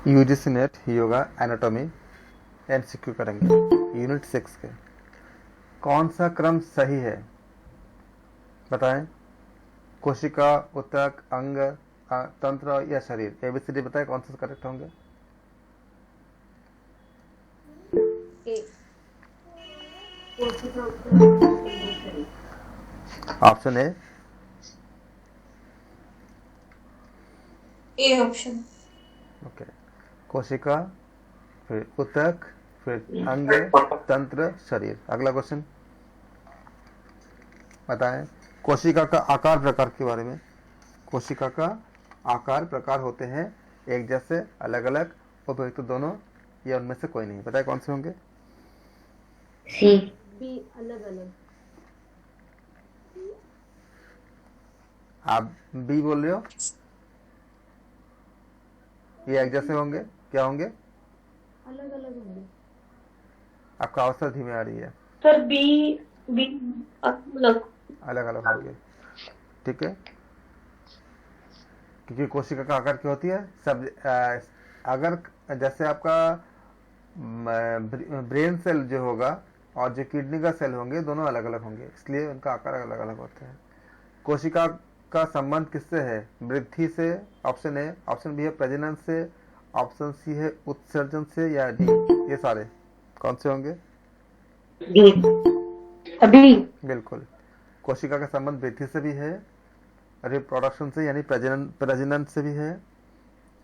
UGC net yoga anatomy MCQ करेंगे unit 6 के। कौन सा क्रम सही है बताएं? कोशिका, ऊतक, अंग, तंत्र या शरीर? एबीसीडी बताएं कौन सा करेक्ट होंगे। Option A option. ओके, कोशिका, फिर ऊतक, फिर अंग, तंत्र, शरीर। अगला क्वेश्चन बताएं कोशिका का आकार प्रकार के बारे में। कोशिका का आकार प्रकार होते हैं एक जैसे, अलग अलग, उपयुक्त दोनों, या उनमें से कोई नहीं। बताएं कौन से होंगे। सी। बी अलग अलग। आप बी बोल रहे हो? ये एक जैसे होंगे, क्या होंगे? अलग अलग होंगे। आपका आवाज धीमी आ रही है। सर बी बी अलग अलग अलग होंगे, ठीक है, क्योंकि कोशिका का आकार क्या होती है सब अगर जैसे आपका ब्रेन सेल जो होगा और जो किडनी का सेल होंगे दोनों अलग अलग होंगे, इसलिए उनका आकार अलग अलग होता है। कोशिका का संबंध किससे है? वृद्धि से, ऑप्शन ए। ऑप्शन बी है प्रजनन से, ऑप्शन सी है उत्सर्जन से, या डी ये सारे कौन से होंगे? डी। अभी बिल्कुल, कोशिका का संबंध वृद्धि से भी है, रिप्रोडक्शन से यानी प्रजनन से भी है,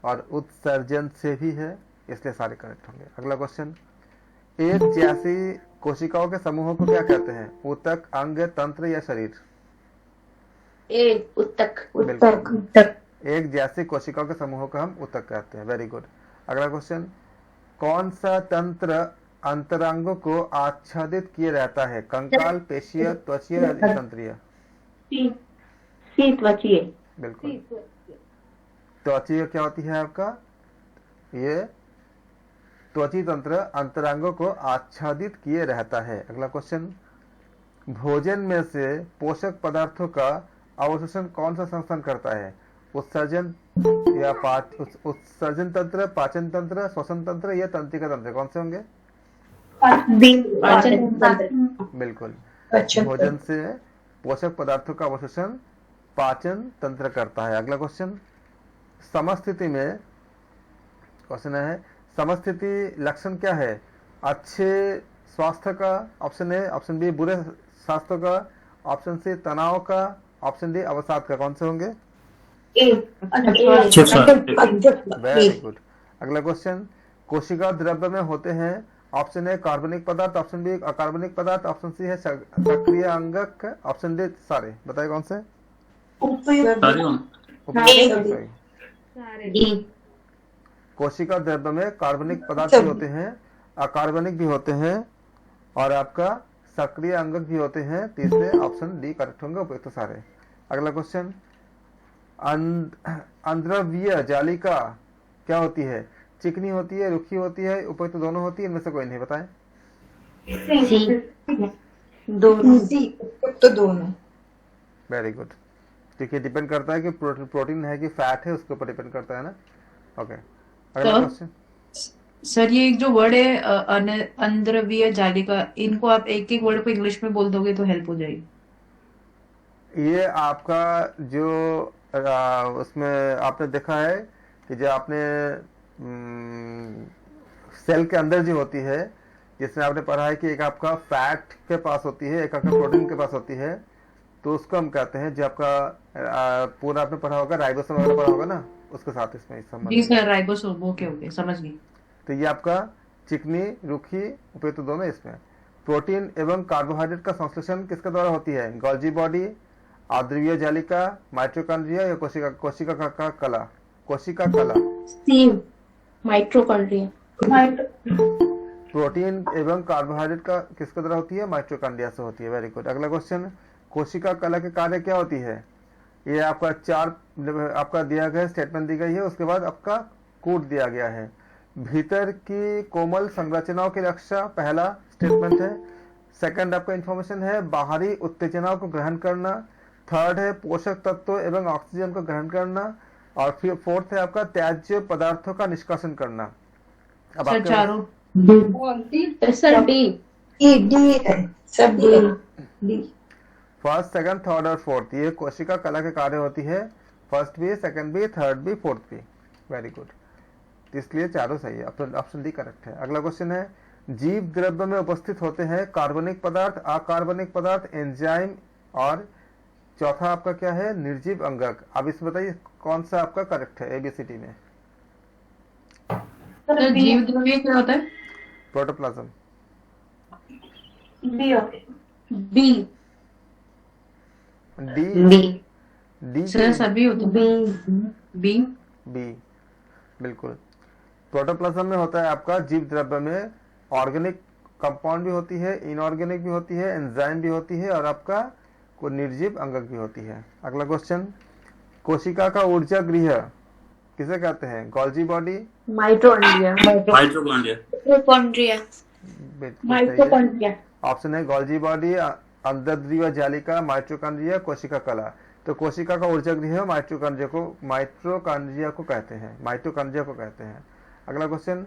और उत्सर्जन से भी है, इसलिए सारे करेक्ट होंगे। अगला क्वेश्चन, एक जैसी कोशिकाओं के समूहों को क्या कहते हैं? ऊतक, अंग, तंत्र या शरीर? ए ऊतक। ऊतक। एक जैसी कोशिकाओं के समूहों को हम ऊतक कहते हैं। Very good. अगला क्वेश्चन, कौन सा तंत्र अंतरांगों को आच्छादित किए रहता है? कंकाल, पेशीय, त्वचीय या तंत्रीय? सी त्वचीय। बिल्कुल, त्वचीय क्या होती है आपका? ये त्वची तंत्र अंतरांगों को आच्छादित किए रहता है। अगला क्वेश्चन, भोजन में से पोषक पदार्थों का अवशोषण कौन सा संस्थान करता है? उत्सर्जन या उत्सर्जन तंत्र, पाचन तंत्र, श्वसन तंत्र या तंत्रिका तंत्र? कौन से होंगे? बिल्कुल, भोजन से पोषक पदार्थों का अवशोषण पाचन तंत्र करता है। अगला क्वेश्चन, समस्थिति में क्वेश्चन है, समस्थिति लक्षण क्या है? अच्छे स्वास्थ्य का, ऑप्शन ए। ऑप्शन बी बुरे स्वास्थ्य का, ऑप्शन सी तनाव का, ऑप्शन डी अवसाद का? कौन से होंगे? Very good. अगला क्वेश्चन, कोशिका द्रव्य में होते हैं, ऑप्शन ए कार्बनिक पदार्थ, ऑप्शन बी अकार्बनिक पदार्थ, ऑप्शन सी है सक्रिय अंगक, ऑप्शन डी सारे। बताइए कौन से? कोशिका द्रव्य में कार्बनिक पदार्थ भी होते हैं, अकार्बनिक भी होते हैं, और आपका सक्रिय अंगक भी होते हैं। तीसरे ऑप्शन डी करेक्ट होंगे, उपयुक्त सारे। अगला क्वेश्चन, अंद्रव्य जालिका क्या होती है? चिकनी होती है, रुखी होती है, उपयुक्त दोनों होती है, इनमें से कोई नहीं। बताएं। दोनों। Very good. देखिए डिपेंड करता है कि प्रोटीन है कि फैट है, उसके ऊपर डिपेंड करता है ना। ओके, अगला क्वेश्चन। सर ये एक जो वर्ड है अंद्रव्य जालिका, इनको आप एक एक वर्ड को इंग्लिश में बोल दोगे तो हेल्प हो जाएगी। ये आपका जो उसमें आपने देखा है कि जो आपने सेल के अंदर जो होती है, जिसमें आपने पढ़ा है कि एक आपका फैट के पास होती है, एक आपका प्रोटीन के पास होती है, तो उसको हम कहते हैं जो आपका पूरा आपने पढ़ा होगा, राइबोसोम वगैरह पढ़ा होगा ना, उसके साथ इसमें संबंध। जी सर, राइबोसोम। ओके समझ गई। तो ये आपका चिकनी, रुखी, उपयुक्त दोनों इसमें। प्रोटीन एवं कार्बोहाइड्रेट का संश्लेषण किसके द्वारा होती है? गोल्जी बॉडी, अद्रव्य जालिका, माइटोकॉन्ड्रिया या कोशिका का कला? कोशिका कला। माइटोकॉन्ड्रिया। प्रोटीन एवं कार्बोहाइड्रेट का किसके द्वारा होती है? माइटोकॉन्ड्रिया से होती है। Very good. अगला क्वेश्चन, कोशिका कला के कार्य क्या होती है? ये आपका चार आपका दिया गया स्टेटमेंट दी गई है, उसके बाद आपका कोड दिया गया है। भीतर की कोमल संरचनाओं की रक्षा पहला स्टेटमेंट है। सेकंड आपका इंफॉर्मेशन है बाहरी उत्तेजनाओं को ग्रहण करना। थर्ड है पोषक तत्वों एवं ऑक्सीजन को ग्रहण करना। और फिर फोर्थ है आपका त्याज्य पदार्थों का निष्कासन करना। अब सर आपके चारों। सर डी डी है सब डी फर्स्ट सेकंड थर्ड और फोर्थ ये कोशिका कला के कार्य होती है। फर्स्ट भी, सेकंड भी, थर्ड भी, फोर्थ भी। Very good. इसलिए चारों सही है। ऑप्शन डी करेक्ट है। अगला क्वेश्चन है जीव द्रव्य में उपस्थित होते हैं कार्बनिक पदार्थ, अकार्बनिक पदार्थ, एंजाइम और चौथा आपका क्या है निर्जीव अंगक। अब इसमें बताइए कौन सा आपका करेक्ट है एबीसीडी में। सर जीव द्रव्य क्या होता है? Protoplasm. B B. D D sir सभी होते हैं। बी बी बिल्कुल। प्रोटोप्लाज्म में होता है आपका जीव द्रव्य में ऑर्गेनिक कंपाउंड भी होती है, इनऑर्गेनिक भी होती है, एंजाइम भी होती है और आपका को निर्जीव अंगक भी होती है। अगला क्वेश्चन कोशिका का ऊर्जा गृह किसे कहते हैं? Golgi body, mitochondria mitochondria option है गोल्जी बॉडी, अंतर्द्रव्य जालिका, माइटोकॉन्ड्रिया, कोशिका कला। तो कोशिका का ऊर्जा गृह माइटोकॉन्ड्रिया को कहते हैं। अगला क्वेश्चन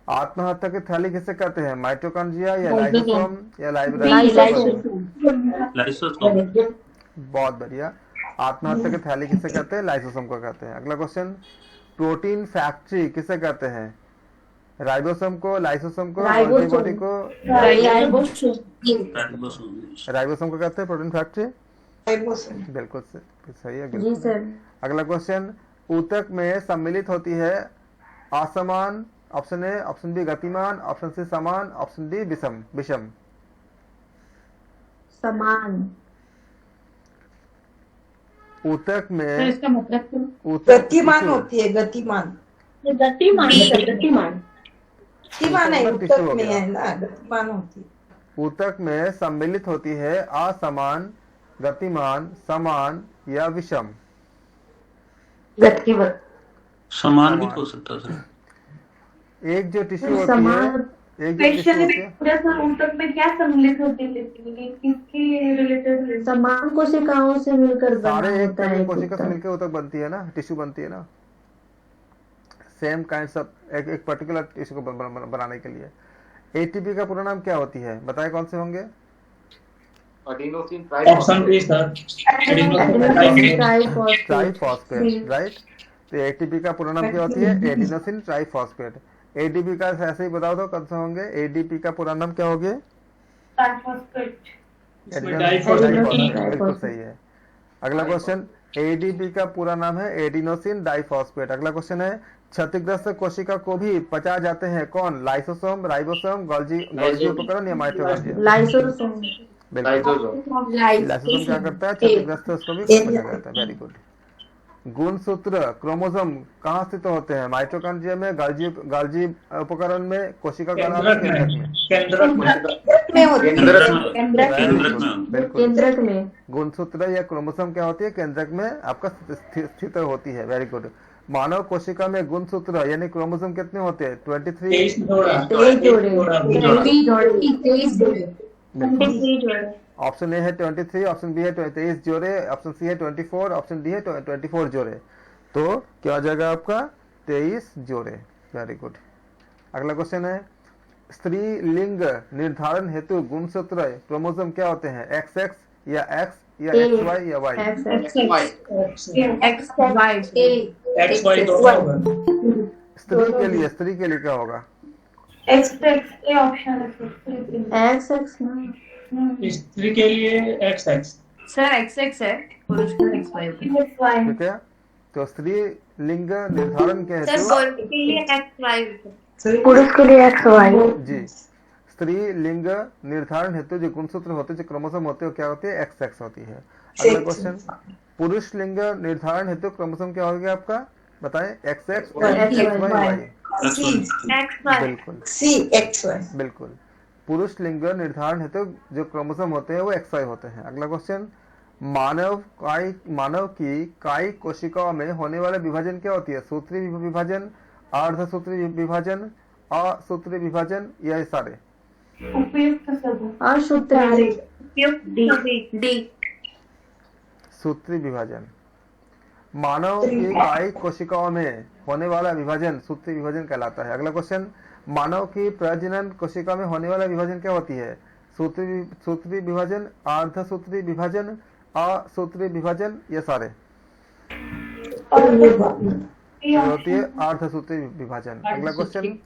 आत्महत्या की थैली किसे कहते हैं? माइटोकॉन्ड्रिया या लाइसोसोम या लाइसोसोम? बहुत बढ़िया। आत्महत्या की थैली किसे कहते हैं? लाइसोसोम को कहते हैं। अगला क्वेश्चन प्रोटीन फैक्ट्री किसे कहते हैं? राइबोसोम को, लाइसोसोम को, गोल्गी बॉडी को? राइबोसोम को कहते हैं प्रोटीन फैक्ट्री। बिल्कुल सही है। जी सर। अगला क्वेश्चन ऊतक में सम्मिलित होती है असमान। ऑप्शन ए, ऑप्शन बी गतिमान, ऑप्शन सी समान, ऑप्शन डी विषम। समान। ऊतक सर में इसका मतलब क्या? गतिमान होती है गतिमान है ऊतक में है ना गतिमान होती है। ऊतक में सम्मिलित होती है असमान, गतिमान, समान या विषम? समान भी हो सकता है सर। एक जो टिश्यू होती है, ऊतक में क्या सम्मिलित होती है? किसकी रिलेटेड? समान कोशिकाओं से मिलकर बना सारे एक होता है कोशिका से ऊतक। मिलकर ऊतक बनती है ना, टिश्यू बनती है ना, सेम काइंड्स ऑफ एक पर्टिकुलर टिश्यू को बनाने के लिए। एटीपी का पूरा नाम क्या होती है? बताए कौन से होंगे? Option B sir triphosphate, right. तो एटीपी का पूरा नाम क्या होती है? Adenosine triphosphate. एडीपी का ऐसे ही बताओ तो कौन सा होंगे? एडीपी का पूरा नाम क्या होगा? बिल्कुल सही है। अगला क्वेश्चन एडीपी का पूरा नाम है एडिनोसिन डाइफॉस्फेट। अगला क्वेश्चन है क्षतिग्रस्त कोशिका को भी पचा जाते हैं कौन? लाइसोसोम, राइबोसोम, गोल्जी उपकरण या माइटोकॉन्ड्रिया? लाइसोसोम। बिल्कुल। लाइसोसोम क्या करता है? क्षतिग्रस्त उसको भी पचा जाता है। Very good. गुणसूत्र क्रोमोसोम कहाँ स्थित होते हैं? माइटोकॉन्ड्रिया में, गोल्जी उपकरण में, कोशिका कला में, केंद्रक में। गुणसूत्र या क्रोमोसोम क्या होती है? केंद्रक में आपका स्थित होती है। Very good. मानव कोशिका में गुणसूत्र यानी क्रोमोसोम कितने होते हैं? 23 जोड़े। ऑप्शन ए है 23, ऑप्शन बी है 23 जोड़े, ऑप्शन सी है 24, ऑप्शन डी है 24 जोड़े। तो क्या हो जाएगा आपका? 23 जोड़े। Very good. अगला क्वेश्चन है स्त्री लिंग निर्धारण हेतु गुणसूत्र क्रोमोसोम क्या होते हैं? XX या X या XY या Y? स्त्री के लिए क्या होगा? स्त्री के लिए XX सर XX है, पुरुष का XY होता है। ठीक है। तो स्त्री लिंग निर्धारण के हेतु पुरुष के लिए XY। जी स्त्री लिंग निर्धारण हेतु जो गुणसूत्र होते हैं, जो क्रोमोसोम होते हैं, क्या होती है? XX होती है। अगला क्वेश्चन पुरुष लिंग निर्धारण हेतु क्रोमोसोम क्या होगा आपका? बताएं। XX XY। बिल्कुल। पुरुष लिंग निर्धारण हेतु जो क्रोमोसोम होते हैं वो XY होते हैं। अगला क्वेश्चन मानव की कायिक कोशिकाओं में होने वाले विभाजन क्या होती है? सूत्री विभाजन, अर्धसूत्री विभाजन, असूत्री विभाजन या ये सारे? सूत्री विभाजन। मानव की कायिक कोशिकाओं में होने वाला विभाजन सूत्री विभाजन कहलाता है। अगला क्वेश्चन, मानव की प्रजनन कोशिका में होने वाला विभाजन क्या होती है? सूत्री विभाजन, अर्धसूत्री विभाजन, असूत्री विभाजन, ये सारे ये होती है अर्धसूत्री विभाजन। अगला क्वेश्चन,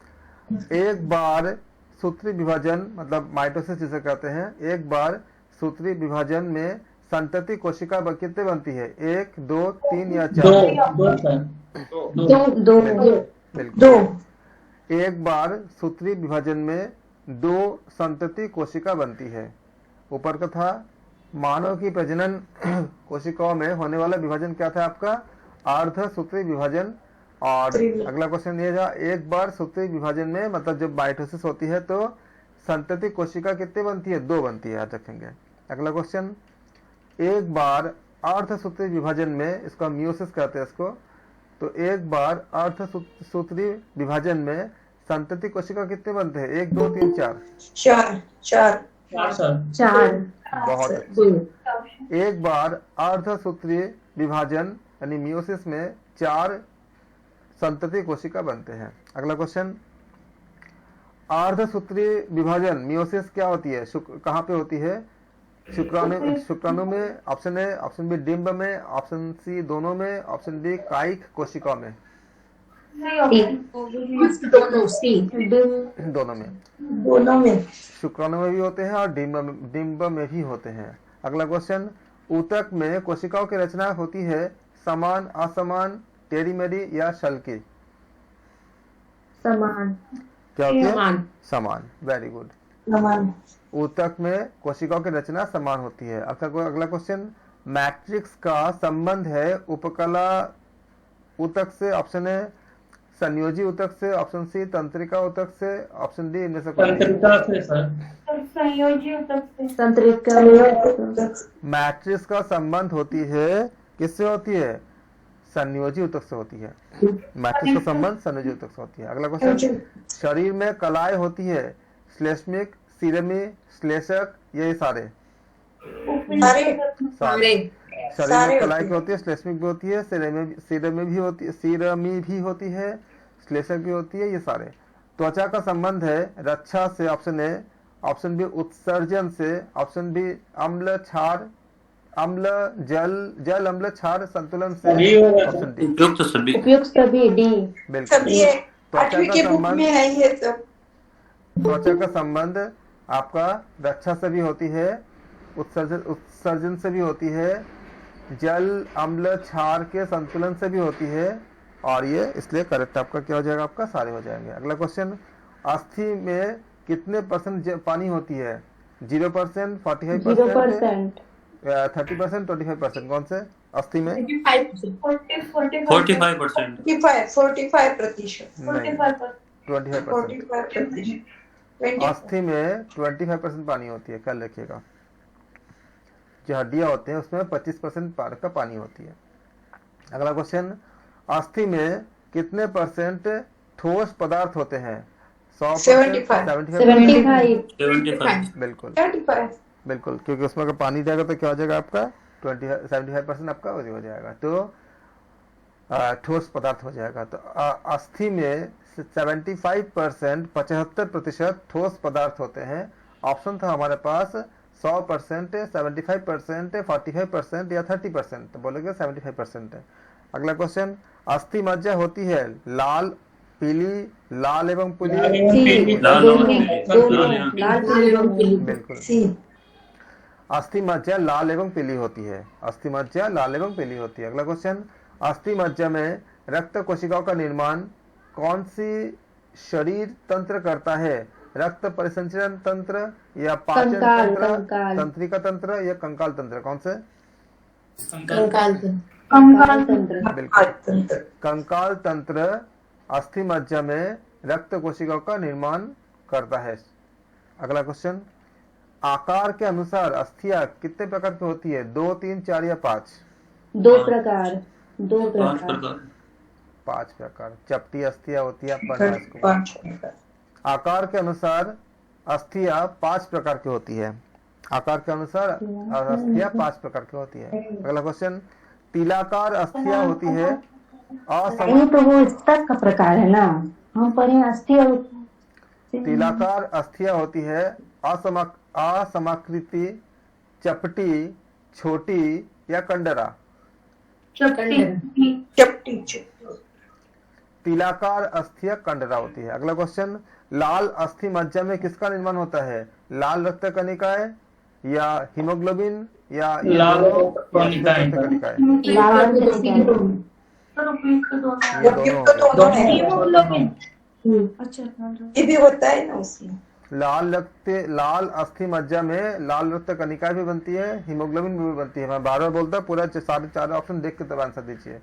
एक बार सूत्री विभाजन मतलब माइटोसिस जिसे कहते हैं, एक बार सूत्री विभाजन में संतति कोशिका कितने बनती है? 1, 2, 3 या 4? दो बिल्कुल। एक बार सूत्री विभाजन में 2 संतति कोशिका बनती है। ऊपर का था मानव की प्रजनन कोशिकाओं में होने वाला विभाजन क्या था आपका? अर्धसूत्री विभाजन। और अगला क्वेश्चन ये था, एक बार सूत्री विभाजन में मतलब जब माइटोसिस होती है तो संतति कोशिका कितने बनती है? 2 बनती है, याद रखेंगे। अगला क्वेश्चन, एक बार अर्धसूत्री विभाजन में, इसका मियोसिस कहते हैं इसको, तो एक बार अर्धसूत्री विभाजन में संतति कोशिका कितने बनते हैं? 1, 2, 3, 4? 4 बहुत अच्छे। एक बार अर्धसूत्री विभाजन यानी मियोसिस में 4 संतति कोशिका बनते हैं। अगला क्वेश्चन, अर्धसूत्री विभाजन मियोसिस क्या होती है? कहाँ पे होती है? शुक्राणु में, ऑप्शन ए, ऑप्शन बी डिंब में, ऑप्शन सी दोनों में, ऑप्शन डी कायिक कोशिका में। दोनों में शुक्राणु में भी होते हैं और डिंब में भी होते हैं। अगला क्वेश्चन, ऊतक में कोशिकाओं की रचना होती है समान, असमान, टेढ़ी-मेढ़ी या शल्की? समान। क्या होती है? समान। Very good. ऊतक में कोशिकाओं की रचना समान होती है। अगला क्वेश्चन, मैट्रिक्स का संबंध है उपकला ऊतक से? ऑप्शन ए संयोजी ऊतक से, ऑप्शन सी तंत्रिका ऊतक से, ऑप्शन डी इनमें से कोई नहीं। संयोजी ऊतक से। तंत्रिका। मैट्रिक्स का संबंध होती है किससे होती है? संयोजी ऊतक से होती है। मैट्रिक्स का संबंध संयोजी ऊतक से होती है। अगला क्वेश्चन, शरीर में कलाएं होती है श्लेष्मिक, सीरमी, श्लेषक, ये सारे शरीर में कलाएं क्या होती है? श्लेष्मिक भी होती है, सीरमी भी होती है, श्लेषक भी होती है, ये सारे। त्वचा का संबंध है रक्षा से, ऑप्शन ए, ऑप्शन बी उत्सर्जन से, ऑप्शन बी अम्ल क्षार, अम्ल जल अम्ल क्षार संतुलन से, ऑप्शन डी उपयुक्त सभी, डी। बिल्कुल। त्वचा का संबंध आपका रक्षा से भी होती है, उत्सर्जन से भी होती है, जल अम्ल क्षार के संतुलन से भी होती है, और ये इसलिए करेक्ट आपका क्या हो जाएगा? आपका सारे हो जाएंगे। अगला क्वेश्चन, अस्थि में कितने % पानी होती है? 0%, 45%, 30%, 25%? कौन से अस्थि में? 45%। 25%। अस्थि में 25% पानी होती है, ख्याल रखिएगा। जो हड्डियां होते हैं उसमें 25% का पानी होती है। अगला क्वेश्चन, अस्थि में कितने % ठोस पदार्थ होते हैं? 100%, 75। बिल्कुल बिल्कुल, क्योंकि उसमें अगर पानी जाएगा तो क्या हो जाएगा आपका? 75% आपका हो जाएगा, तो ठोस पदार्थ हो जाएगा। तो अस्थि में 75%, 75% ठोस पदार्थ होते हैं। ऑप्शन था हमारे पास 100%, 75%, 45% या 30%, तो बोलेंगे 75% है। अगला क्वेश्चन, अस्थि मज्जा होती है लाल, पीली, लाल एवं पीली? बिल्कुल। अस्थि मज्जा लाल एवं पीली होती है। अस्थि मज्जा लाल एवं पीली होती है। अगला क्वेश्चन, अस्थि मज्जा में रक्त कोशिकाओं का निर्माण कौन सी शरीर तंत्र करता है? रक्त परिसंचरण तंत्र या पाचन तंत्र, तंत्रिका तंत्र या कंकाल तंत्र? कौन से? बिल्कुल, कंकाल तंत्र अस्थि मज्जा में रक्त कोशिकाओं का निर्माण करता है। अगला क्वेश्चन, आकार के अनुसार अस्थियां कितने प्रकार की होती है? 2, 3, 4 या 5? 2 प्रकार। 5 प्रकार। चपटी अस्थियां होती है। आकार के अनुसार अस्थियां 5 प्रकार की होती है। आकार के अनुसार अस्थियां 5 प्रकार की होती है। अगला क्वेश्चन, तिलाकार अस्थियां होती है नहीं तो वो स्तक का प्रकार है ना, हम पढ़े अस्थि और तिलाकार अस्थियां होती है असमाकृति, चपटी, छोटी या कंडरा। चपटी तिलाकार अस्थियां कंडरा होती है। अगला क्वेश्चन, लाल अस्थि मज्जा में किसका निर्माण होता है? लाल रक्त कणिकाएं या हीमोग्लोबिन या ये लाल दोनों रक्त या कणिकाएं। श्वेत रक्त कणिकाएं? लाल रक्त ये दोनों है। हीमोग्लोबिन। अच्छा ये भी होता है ना उसमें। लाल अस्थि मज्जा में लाल रक्त कणिकाएं भी बनती है, हीमोग्लोबिन भी बनती है। मैं बार बार बोलता हूँ, पूरा सारे चार ऑप्शन देख के तब आंसर दीजिए।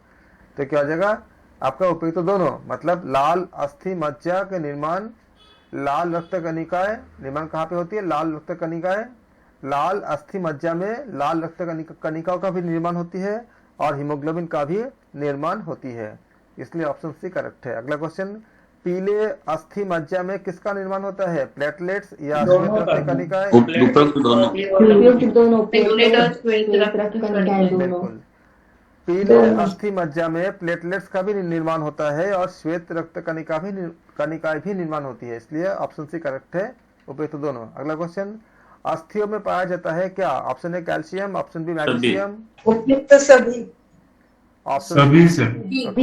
तो क्या हो जाएगा आपका उपयुक्त तो दोनों, मतलब लाल अस्थि मज्जा के निर्माण, लाल रक्त कणिकाएं निर्माण कहाँ पे होती है? लाल रक्त कणिकाएं, लाल अस्थि मज्जा में लाल रक्त कणिकाओं का भी निर्माण होती है और हीमोग्लोबिन का भी निर्माण होती है, इसलिए ऑप्शन सी करेक्ट है। अगला क्वेश्चन, पीले अस्थि मज्जा में किसका निर्माण होता है? प्लेटलेट्स या श्वेत रक्त कणिकाएं? उपयुक्त दोनों, Regulators, श्वेत रक्त रक्त कणिकाएं दोनों। बिल्कुल। पीले अस्थि मज्जा में प्लेटलेट्स का भी निर्माण होता है और श्वेत रक्त कणिकाएं भी निर्माण होती है, इसलिए ऑप्शन सी करेक्ट है, उपयुक्त दोनों। अगला क्वेश्चन, अस्थियों में पाया जाता है क्या? Option A calcium, option B magnesium, उपयुक्त सभी। ऑप्शन सभी से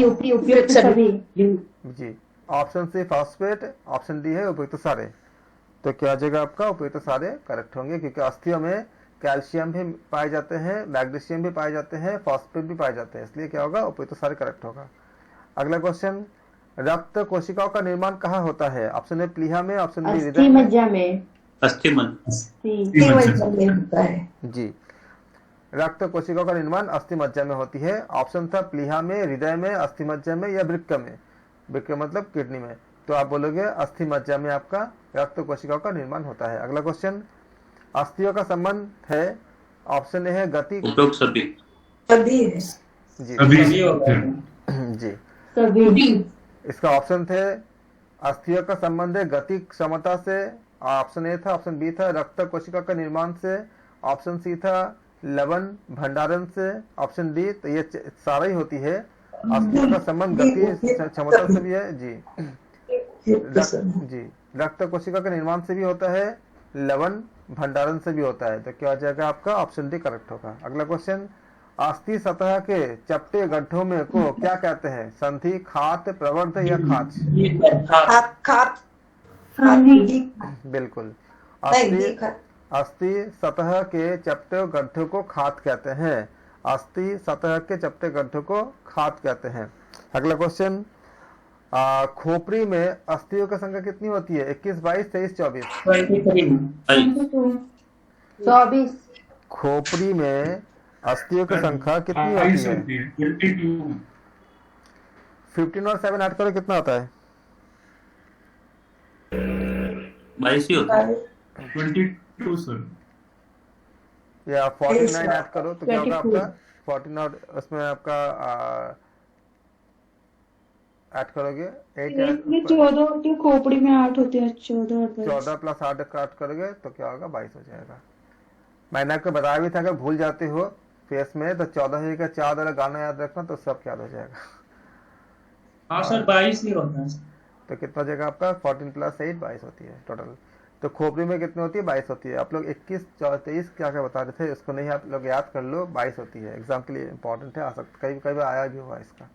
उपयुक्त सभी। जी, option C phosphate, option D है उपयुक्त सारे। तो क्या आ जाएगा आपका? उपयुक्त सारे करेक्ट होंगे, क्योंकि अस्थियों में कैल्शियम भी पाए जाते हैं, मैग्नीशियम भी पाए जाते हैं, फॉस्फेट भी पाए जाते हैं, इसलिए क्या होगा? उपयुक्त सारे करेक्ट होगा। अगला क्वेश्चन, रक्त कोशिकाओं का निर्माण कहाँ होता है? ऑप्शन ए प्लीहा में, ऑप्शन बी अस्थि हृदय में। मज्जा में। अस्थिमन। में होता है। जी, रक्त कोशिकाओं का निर्माण अस्थि मज्जा में होती है। ऑप्शन था प्लीहा में, हृदय में, अस्थि मज्जा में या वृक्क में। वृक्क मतलब किडनी में, तो आप बोलोगे अस्थि मज्जा में आपका रक्त कोशिकाओं का निर्माण होता है। अगला क्वेश्चन, अस्थियों का संबंध है, ऑप्शन ए है गति। उपयुक्त सभी। सभी है। जी सभी होता है। जी, सभी। इसका ऑप्शन थे अस्थियों का संबंध है गति क्षमता से, ऑप्शन ए था, ऑप्शन बी था रक्त कोशिका का निर्माण से, ऑप्शन सी था लवण भंडारण से, ऑप्शन डी, तो ये सारा ही होती है। अस्थियों का संबंध गति क्षमता से भी है जी, रक्त कोशिका के निर्माण से भी होता है, लवण भंडारण से भी होता है। तो क्या हो जाएगा आपका? ऑप्शन डी करेक्ट होगा। अगला क्वेश्चन, अस्थि सतह के चपटे गड्ढों में को क्या कहते हैं? संधि, खात, प्रवर्ध या खाच? बिल्कुल, अस्थि सतह के चपटे गड्ढों को खात कहते हैं। अस्थि सतह के चपटे गड्ढों को खात कहते हैं। अगला क्वेश्चन, खोपड़ी में अस्थियों की संख्या कितनी होती है? 21, 22, 23, 24? 24। खोपड़ी में अस्थियों की संख्या कितनी होती है? 15 और 7 ऐड करो, कितना होता है? 22 ही होता है। 22 सर। या 49 ऐड करो तो क्या होगा आपका? 14 और उसमें आपका ऐड करोगे 8 14 होती है, खोपड़ी में 8 होती है। 14 प्लस 8 ऐड करोगे तो क्या होगा? 22 हो जाएगा। मैंने आपको बताया भी था, अगर भूल जाते हो फेस में तो 14 का 4 वाला गाना याद रखना तो सब याद हो जाएगा। हाँ सर, 22 ही होता है। तो कितना हो जाएगा आपका? 14 प्लस 8 22 होती है टोटल। तो खोपड़ी में कितनी होती है? 22 होती है। आप लोग 21, 23 क्या क्या बता रहे थे, इसको नहीं आप लोग याद कर लो, 22 होती है। एग्जाम के लिए इंपॉर्टेंट है, आ सकता कई कई बार आया भी हुआ इसका।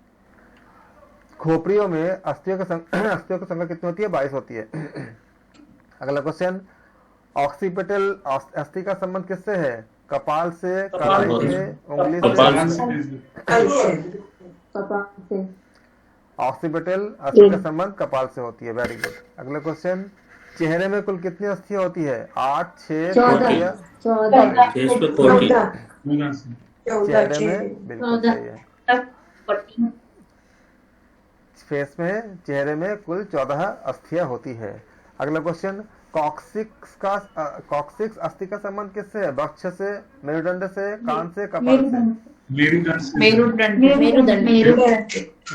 खोपड़ियों में अस्थियों की संख्या कितनी होती है? 22 होती है। अगला क्वेश्चन, ऑक्सीपिटल अस्थि का संबंध किससे है? कपाल से, कलाई से, उंगली से? ऑक्सीपिटल अस्थि का संबंध कपाल से होती है। Very good. अगला क्वेश्चन, चेहरे में कुल कितनी अस्थियां होती है? 8, 6, 14? 14। चेहरे में बिल्कुल सही है। फेस में, चेहरे में कुल 14 अस्थियां होती है। अगला क्वेश्चन, कॉक्सिक्स अस्थि का संबंध किससे है? वक्ष से, मेरुदंड से, कान से, कपाल से?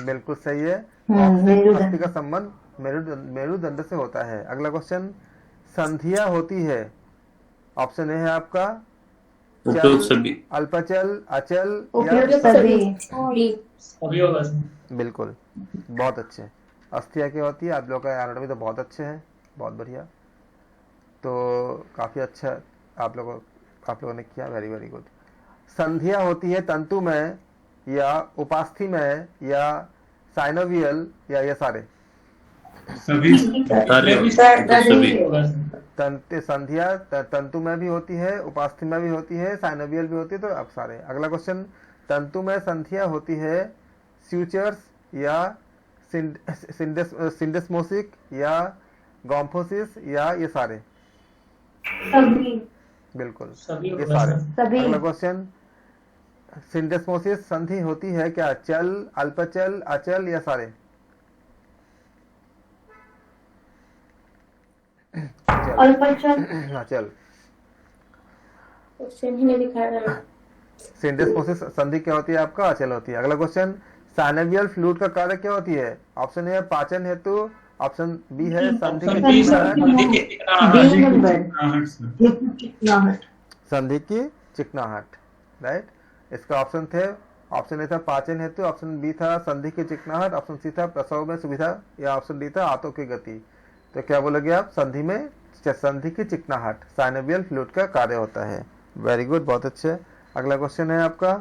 बिल्कुल सही है। कॉक्सिक्स अस्थि का संबंध मेरुदंड से होता है। अगला क्वेश्चन, संधियां होती है, ऑप्शन ए है आपका चल, उपयुक्त सभी। अल्पचल, अचल या उपयुक्त सभी सभी होगा सर। बिल्कुल, बहुत अच्छे। अस्थिया क्या होती है? आप लोग का एनाटॉमी तो बहुत अच्छे हैं, बहुत बढ़िया। तो काफी अच्छा आप लोगों ने किया, वेरी वेरी गुड। संधिया होती है तंतु में या उपास्थि में या साइनोवियल या ये सारे? सभी सारे होगा। सभी सभी संधिया तंतु में भी होती है, उपास्थि में भी होती है, साइनोवियल भी होती है, तो अब सारे। अगला क्वेश्चन, तंतु में संधिया होती है स्यूचर्स या सिंडेस्मोसिक या गॉम्फोसिस या ये सारे? बिल्कुल, सभी ये होगा सारे। सर। सभी अगला क्वेश्चन, सिंडेस्मोसिस संधि होती है क्या चल, अल्पचल, अचल या सारे? अल्पचल अचल। क्वेश्चन ही नहीं दिखा रहा है। सिंडेस्मोसिस संधि क्या होती है आपका? अचल होती है। अगला क्वेश्चन, साइनोवियल फ्लूइड का कार्य क्या होती है? ऑप्शन ए पाचन हेतु, ऑप्शन बी है संधि ऑप्शन की बी सर, चिकनाहट, संधि के चिकनाहट। बी नंबर चिकनाहट सर। संधि की चिकनाहट, राइट। इसका ऑप्शन थे, ऑप्शन ए था पाचन हेतु, ऑप्शन बी था संधि की चिकनाहट, ऑप्शन सी था प्रसव में सुविधा या ऑप्शन डी था आंतों की गति। तो क्या बोलोगे आप? संधि में संधि की चिकनाहट साइनोवियल फ्लूइड का कार्य होता है। वेरी गुड, बहुत अच्छे। अगला क्वेश्चन है आपका,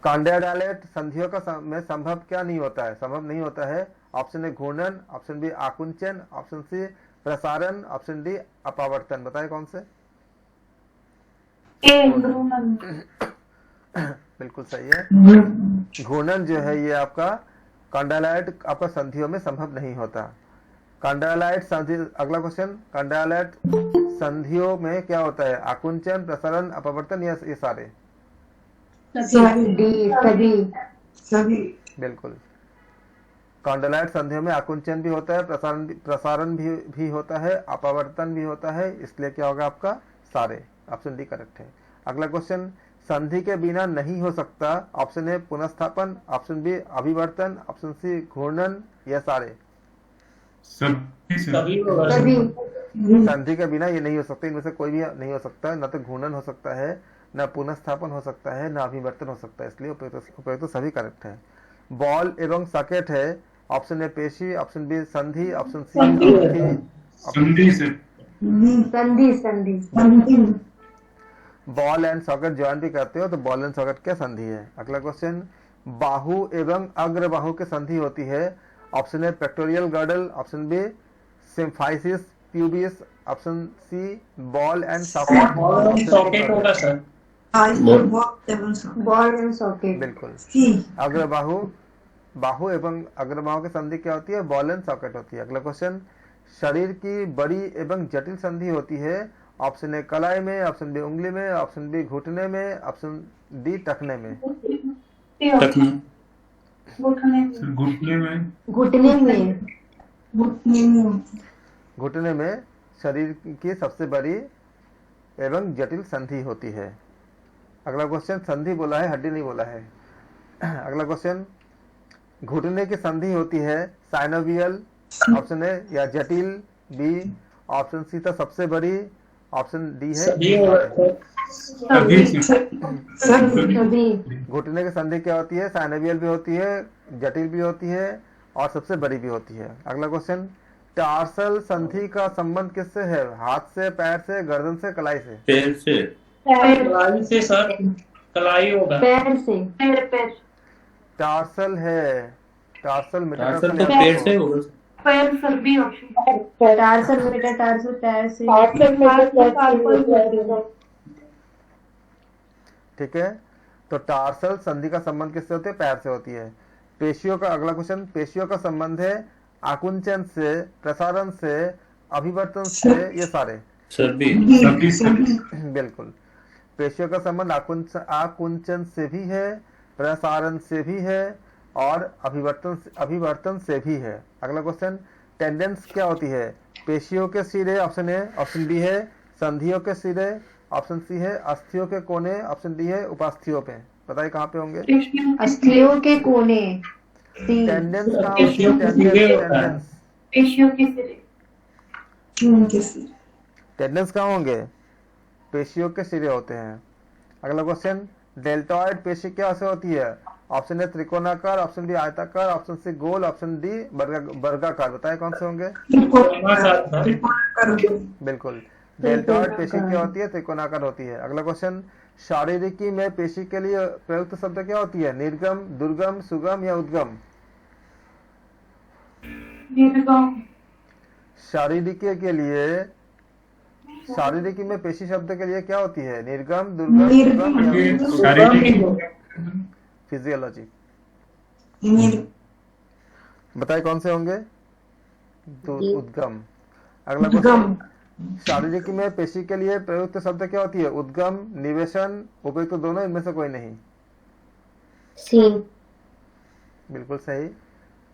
कॉन्ड्राडाइलेट संधियों का में संभव क्या नहीं होता है? संभव नहीं होता है। ऑप्शन ए घूर्णन, ऑप्शन बी आकुंचन, ऑप्शन सी प्रसारण, ऑप्शन डी अपावर्तन। बताए कौन से? बिल्कुल सही है। घूर्णन जो है ये आपका कॉन्ड्रालाइट आपका संधियों में संभव नहीं होता। कॉन्ड्रालाइट संधि, अगला क्वेश्चन, कॉन्ड्रालाइट संधियों में क्या होता है? आकुंचन, प्रसारण, अपवर्तन या ये सारे? डी सभी बिल्कुल। कॉन्ड्रालाइट संधियों में आकुंचन भी होता है, प्रसारण भी होता है, अपवर्तन भी होता है, इसलिए क्या होगा आपका? सारे। ऑप्शन डी करेक्ट है। अगला क्वेश्चन, संधि के बिना नहीं हो सकता। ऑप्शन ए पुनर्स्थापन, ऑप्शन बी अभिवर्तन, ऑप्शन सी घूर्णन या सारे? सभी सर। सभी होगा सर। सभी संधि के बिना ये नहीं हो सकता, इनमें से कोई भी नहीं हो सकता। न तो घूर्णन हो सकता है, न पुनर्स्थापन हो सकता है, न अभिवर्तन हो सकता है, इसलिए उपयुक्त सभी करेक्ट है। बॉल एवं सॉकेट है, ऑप्शन ए पेशी, ऑप्शन बी संधि, ऑप्शन सी संधि सर। संधि बॉल एंड सॉकेट ज्वाइन भी करते हो तो बॉल एंड सॉकेट क्या संधि है। अगला क्वेश्चन, बाहु एवं अग्र बाहु की संधि होती है। Option A pectoral girdle, option B symphysis pubis, option C ball and socket. Socket होगा सर। बॉल एंड सॉकेट बिल्कुल। अग्र बाहु एवं अग्र बाहु की संधि क्या होती है? बॉल एंड सॉकेट होती है। अगला क्वेश्चन, शरीर की बड़ी एवं जटिल संधि होती है। ऑप्शन ए कलाई में, ऑप्शन बी उंगली में, ऑप्शन बी घुटने में, ऑप्शन डी टखने में। टखने। सर घुटने में शरीर की सबसे बड़ी एवं जटिल संधि होती है। अगला क्वेश्चन, संधि बोला है, हड्डी नहीं बोला है। अगला क्वेश्चन, घुटने की संधि होती है साइनोवियल, ऑप्शन ए या जटिल, बी ऑप्शन सी था सबसे बड़ी, ऑप्शन डी है सभी होगा सर। सभी घुटने की संधि क्या होती है? साइनोवियल भी होती है, जटिल भी होती है और सबसे बड़ी भी होती है। अगला क्वेश्चन, टार्सल संधि का संबंध किससे है? हाथ से, पैर से, गर्दन से, कलाई से? पैर से। कलाई से सर, कलाई होगा। पैर से टार्सल है, टार्सल टार्सल तो पैर से होगा सर। पैर sir B option. Tarsal metatarsal पैर से ठीक है। तो टार्सल संधि का संबंध किससे होती है? पैर से होती है। पेशियों का, अगला क्वेश्चन, पेशियों का संबंध है आकुंचन से, प्रसारण से, अभिवर्तन से, ये सारे? सभी। बिल्कुल। पेशियों का संबंध आकुंचन से भी है, प्रसारण से भी है और अभिवर्तन से भी है। अगला क्वेश्चन, टेंडेंस क्या होती है? पेशियों के सिरे, ऑप्शन ए, ऑप्शन बी है संधियों के सिरे, ऑप्शन सी है अस्थियों के कोने, ऑप्शन डी है उपास्थियों पे। बताइए कहाँ पे होंगे? अस्थियों के कोने। टेंडेंस कहाँ पेशियों के सिरे होता है। पेशियों के सिरे। टेंडेंस कहाँ होंगे? पेशियों के सिरे होते हैं। अगला क्वेश्चन, डेल्टॉइड पेशी क्या से होती है? ऑप्शन ए त्रिकोणाकार, ऑप्शन बी आयताकार, ऑप्शन सी गोल, ऑप्शन डी वर्गाकार। बताए कौन से होंगे? बिल्कुल, डेल्टॉइड पेशी क्या होती है? त्रिकोणाकार होती है। अगला क्वेश्चन, शारीरिकी में पेशी के लिए प्रयुक्त शब्द क्या होती है? निर्गम, दुर्गम, सुगम या उद्गम? निर्गम। शारीरिकी के लिए, शारीरिकी में पेशी शब्द के लिए क्या होती है? निर्गम, दुर्गम, सुगम ये या शारीरिक फिजियोलॉजी। बताए कौन से होंगे? उद्गम। अगला क्वेश्चन, शारीरिकी में पेशी के लिए प्रयुक्त शब्द क्या होती है? उद्गम, निवेशन, उपयुक्त दोनों, इनमें से कोई नहीं? सी। बिल्कुल सही,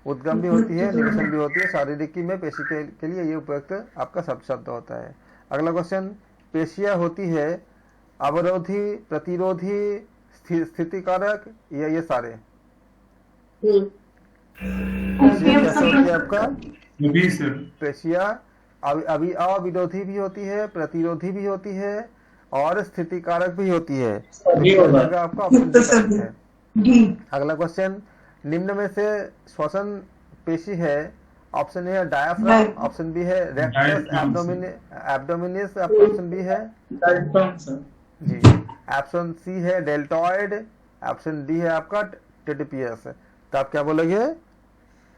उद्गम भी होती है, निवेशन भी होती है। शारीरिकी में पेशी के लिए ये उपयुक्त आपका शब्द होता है। अगला क्वेश्चन, पेशियां होती है अवरोधी, प्रतिरोधी, स्थितिकारक या ये सारे? पेशियां कैसे होती है आपका? भी सर। पेशियां अभी अविरोधी भी होती है, प्रतिरोधी भी होती है और स्थितिकारक भी होती है। आपका ऑप्शन है। अगला क्वेश्चन, निम्न में से श्वसन पेशी है? ऑप्शन ए है डायाफ्राम, ऑप्शन बी है रेक्टस एब्डोमिनिस, ऑप्शन बी है जी, ऑप्शन सी है डेल्टॉइड, ऑप्शन डी है आपका टेडिपियस। तो आप क्या बोलोगे?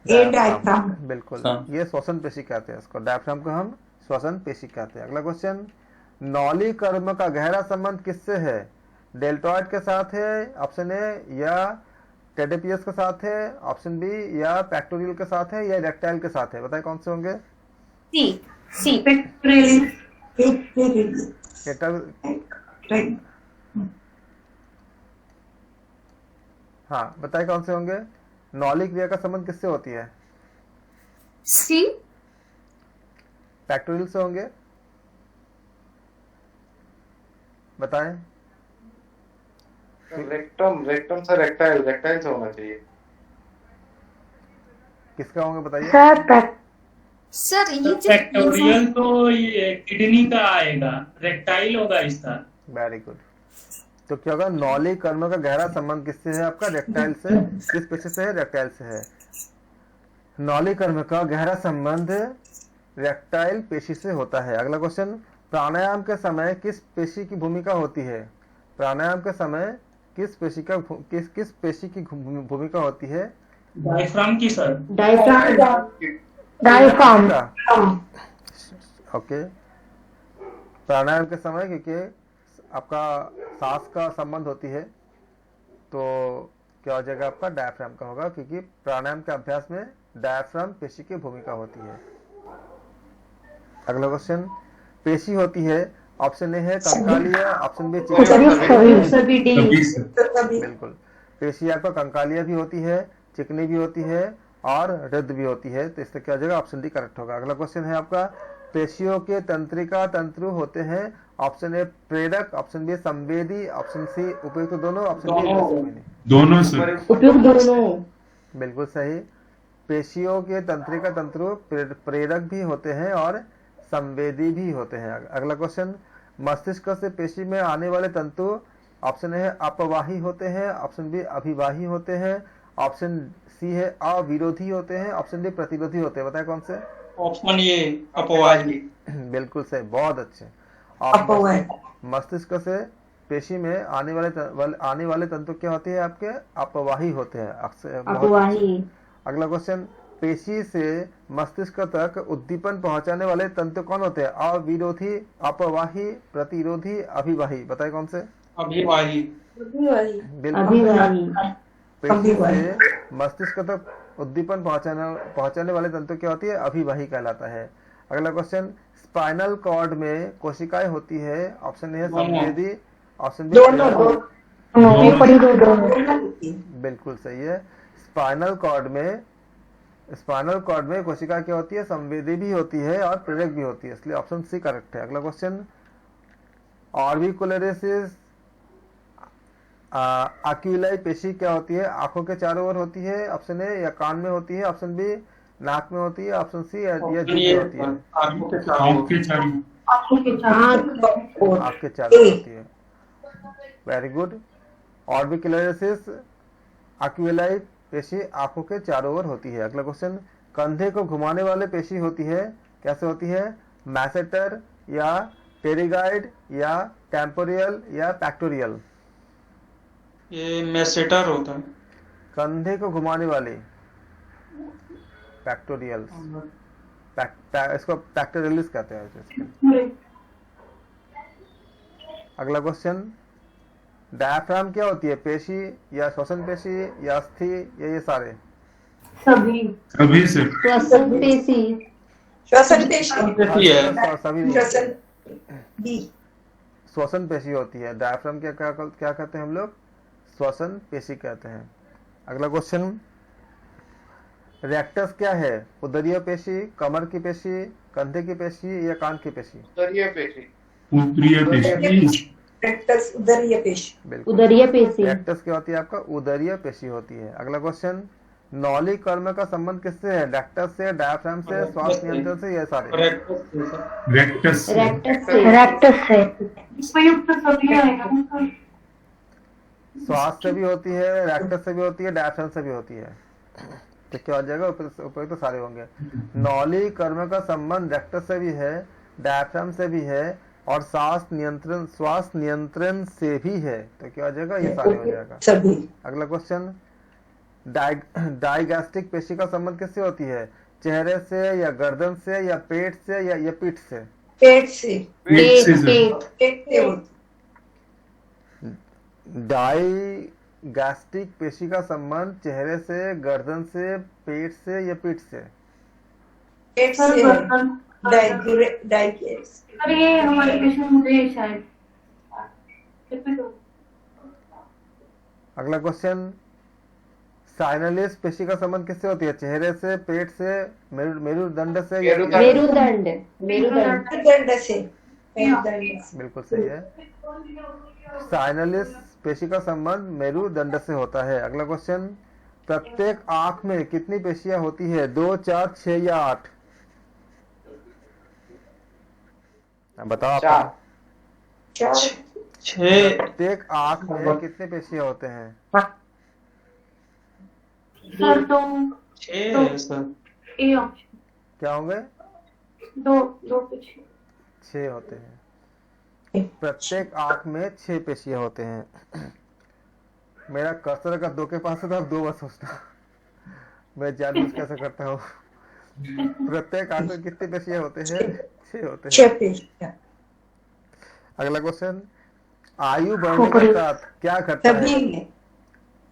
डायफ्राम। बिल्कुल, ये श्वसन पेशी कहते हैं इसको, डायफ्राम को हम श्वसन पेशी कहते हैं। अगला क्वेश्चन, नौली कर्म का गहरा संबंध किससे है? डेल्टॉइड के साथ है, ऑप्शन ए, या टेडिपियस के साथ है, ऑप्शन बी, या पैक्टोरियल के साथ है, या रेक्टाइल के साथ है? बताए कौन से होंगे? सी पेक्टोरियलिस। हाँ, बताए कौन से होंगे? नौली क्रिया का संबंध किससे होती है? सी पैक्टोरियल से होंगे? बताएं। रेक्टम से रेक्टाइल से होना चाहिए। किसका होंगे बताइए? सर ये फैक्टोरियल तो ये किडनी का आएगा, रेक्टाइल होगा इसका। Very good. तो क्या होगा? नौली कर्म का गहरा संबंध किससे है आपका? रेक्टाइल से। किस पेशी से है? रेक्टाइल से है। नौली कर्म का गहरा संबंध रेक्टाइल पेशी से होता है। अगला क्वेश्चन, प्राणायाम के समय किस पेशी की भूमिका होती है? प्राणायाम के समय किस पेशी की भूमिका होती है? डायफ्राम की सर। डायफ्राम। ओके, प्राणायाम के समय क्योंकि आपका सांस का संबंध होती है तो क्या हो जाएगा आपका? डायफ्राम का होगा, क्योंकि प्राणायाम के अभ्यास में डायफ्राम पेशी की भूमिका होती है। अगला क्वेश्चन, पेशी होती है, ऑप्शन ए है कंकालीय, ऑप्शन बी बिल्कुल, पेशी आपका कंकालीय भी होती है, चिकनी भी होती है और रद्द भी होती है। तो इससे क्या हो जाएगा? ऑप्शन डी करेक्ट होगा। अगला क्वेश्चन है आपका, पेशियों के तंत्रिका तंतु होते हैं? ऑप्शन ए प्रेरक, ऑप्शन बी संवेदी, ऑप्शन सी उपयुक्त दोनों, ऑप्शन डी दोनों सर। उपयुक्त दोनों। बिल्कुल सही, पेशियों के तंत्रिका तंतु प्रेरक भी होते हैं और संवेदी भी होते हैं। अगला क्वेश्चन, मस्तिष्क से पेशी में आने वाले तंतु? ऑप्शन ए है अपवाही होते हैं, ऑप्शन बी अभिवाही होते हैं, ऑप्शन सी है अविरोधी होते हैं, ऑप्शन डी प्रतिरोधी होते हैं। बताए कौन से? ऑप्शन ये अपवाही। बिल्कुल सही, बहुत अच्छे। मस्तिष्क से पेशी में आने वाले तंतु क्या होते हैं आपके? अपवाही होते हैं। अपवाही। अगला क्वेश्चन, पेशी से मस्तिष्क तक उद्दीपन पहुंचाने वाले तंतु कौन होते हैं? अविरोधी, अपवाही, प्रतिरोधी, अभिवाही। बताए कौन से? अभिवाही। बिल्कुल, पेशी से मस्तिष्क तक उद्दीपन पहुंचाने वाले तंतु क्या होती है? अभिवाही कहलाता है। अगला क्वेश्चन, स्पाइनल कॉर्ड में कोशिकाएं होती है? ऑप्शन ए है संवेदी, ऑप्शन बी बिल्कुल सही है। स्पाइनल कॉर्ड में कोशिका क्या होती है? संवेदी भी होती है और प्रेरक भी होती है, इसलिए ऑप्शन सी करेक्ट है। अगला क्वेश्चन, ऑर्बिकुलरिस एक्यूलाई पेशी क्या होती है? आंखों के चारों ओर होती है, ऑप्शन ए, या कान में होती है, ऑप्शन बी नाक में होती है, ऑप्शन सी या जीभ में होती है। आंखों के चारों आंख और आपके चारों ओर ए होती है। Very good. ऑर्बिकुलरिस एक्विलाई पेशी आंखों के चारों ओर होती है। अगला क्वेश्चन, कंधे को घुमाने वाले पेशी होती है, कैसे होती है? मैसेटर या टेरिगाइड या टेम्पोरियल या पैक्टोरियल? ये मेसेटर होता है। कंधे को घुमाने वाली पैक्टोरियल, इसको पैक्टोरियलिस कहते हैं इसको। अगला क्वेश्चन, डायफ्राम क्या होती है? पेशी या श्वसन पेशी या अस्थि या ये सारे? सभी सभी सर। श्वसन पेशी, श्वसन पेशी पेशी है। सभी नहीं श्वसन होती। बी श्वसन पेशी होती है। डायफ्राम क्या क्या क्या कहते हैं हम लोग? श्वसन पेशी कहते हैं। अगला क्वेश्चन, रेक्टस क्या है? उदरीय पेशी, कमर की पेशी, कंधे की पेशी या कान की पेशी? उदरीय पेशी। ऊपरी पेशी। रेक्टस उदरीय पेशी। बिल्कुल। उदरीय पेशी, रेक्टस क्या होती है? आपका उदरीय पेशी होती है। अगला क्वेश्चन, नौली कर्म का संबंध किससे है? रेक्टस से, डायफ्राम से, श्वास नियंत्रण से, ये सारे? रेक्टस। रेक्टस से, उपयुक्त सभी आएगा ना सर। श्वास से भी होती है, रेक्टस से भी होती है, डायफ्राम से भी होती है। तो क्या हो जाएगा? ऊपर तो सारे होंगे। नौली कर्म का संबंध रेक्टस से भी है, डायफ्राम से भी है और श्वास नियंत्रण से भी है। तो क्या हो जाएगा? ये सारे हो जाएगा। सभी। अगला क्वेश्चन, डाइगैस्ट्रिक पेशी का संबंध किससे होती है? चेहरे से या गर्दन से या पेट से या पीठ से? पेट से पेट से सर। पेट से होती डाइगैस्ट्रिक पेशी का संबंध चेहरे से, गर्दन से, पेट से या पीठ से? पेट सर से गर्दन डाइगेस सर ये हमारे पेशेंट मुझे शायद रिपीट हो। अगला क्वेश्चन, साइनलिस पेशी का संबंध किससे होती है? चेहरे से, पेट से, मेरुदंड से या मेरुदंड, मेरुदंड, मेरुदंड से मेरुदंड से। बिल्कुल सही है। साइनलिस पेशी का संबंध मेरुदंड से होता है। अगला क्वेश्चन, प्रत्येक आंख में कितनी पेशियां होती है? 2, 4, 6 या 8? बताओ आप। चार छः। प्रत्येक आंख में कितने पेशियां होते हैं? सर दो छः है सर। ए ऑप्शन क्या होंगे? दो कुछ 6 होते हैं। प्रत्येक आंख में 6 पेशियां होते हैं। मेरा कर्सर का 2 के पास है तो आप 2 बस सोचना। मैं जानबूझ कैसे करता हूँ। प्रत्येक आंख में कितनी पेशियां होते हैं? 6 होते हैं। 6 पेशियां। अगला क्वेश्चन, आयु बढ़ने के साथ क्या घटता है? सभी में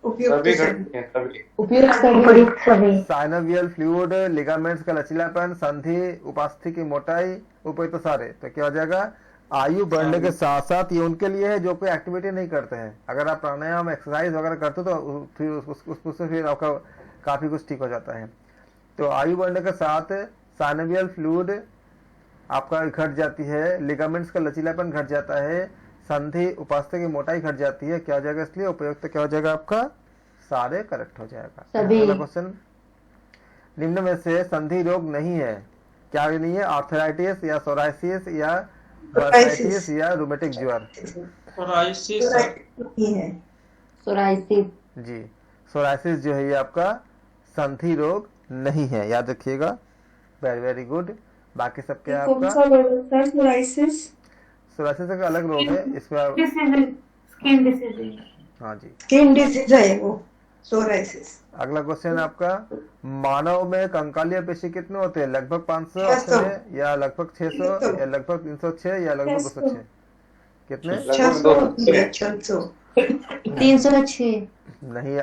उपयुक्त सभी सभी। घटते हैं सभी। उपयुक्त सभी, साइनोवियल फ्लूइड, लिगामेंट्स का लचीलापन, संधि उपास्थि की मोटाई, उपयुक्त सारे। तो क्या हो जाएगा? आयु बढ़ने के साथ साथ ये उनके लिए है जो कोई एक्टिविटी नहीं करते हैं। अगर आप प्राणायाम एक्सरसाइज वगैरह करते हो तो फिर उससे फिर आपका काफी कुछ ठीक हो जाता है। तो आयु बढ़ने के साथ साइनोवियल फ्लूइड आपका घट जाती है, लिगामेंट्स का लचीलापन घट जाता है, संधि उपास्थि की मोटाई घट जाती है। क्या हो जाएगा? इसलिए उपयुक्त क्या हो जाएगा आपका? सारे करेक्ट हो जाएगा। सभी। अगला क्वेश्चन, निम्न में से संधि रोग नहीं है, क्या नहीं है? आर्थराइटिस या सोराइसिस या बर्साइटिस या रूमेटिक ज्वर? सोराइसिस नहीं है। सोराइसिस, जी, सोराइसिस जो है ये आपका संधि रोग नहीं है, याद रखिएगा। Very very good. बाकी सब क्या है आपका? सोराइसिस सोराइसिस का अलग रोग है, इसमें स्किन डिसीज। हाँ जी। स्किन डिसीज है वो सोराइसिस। अगला क्वेश्चन आपका, मानव में कंकालीय पेशी कितने होते हैं? लगभग 500 600 ऑप्शन है, या लगभग 600 या लगभग 306 या लगभग 206? कितने? 600 होती है 600। 306, नहीं,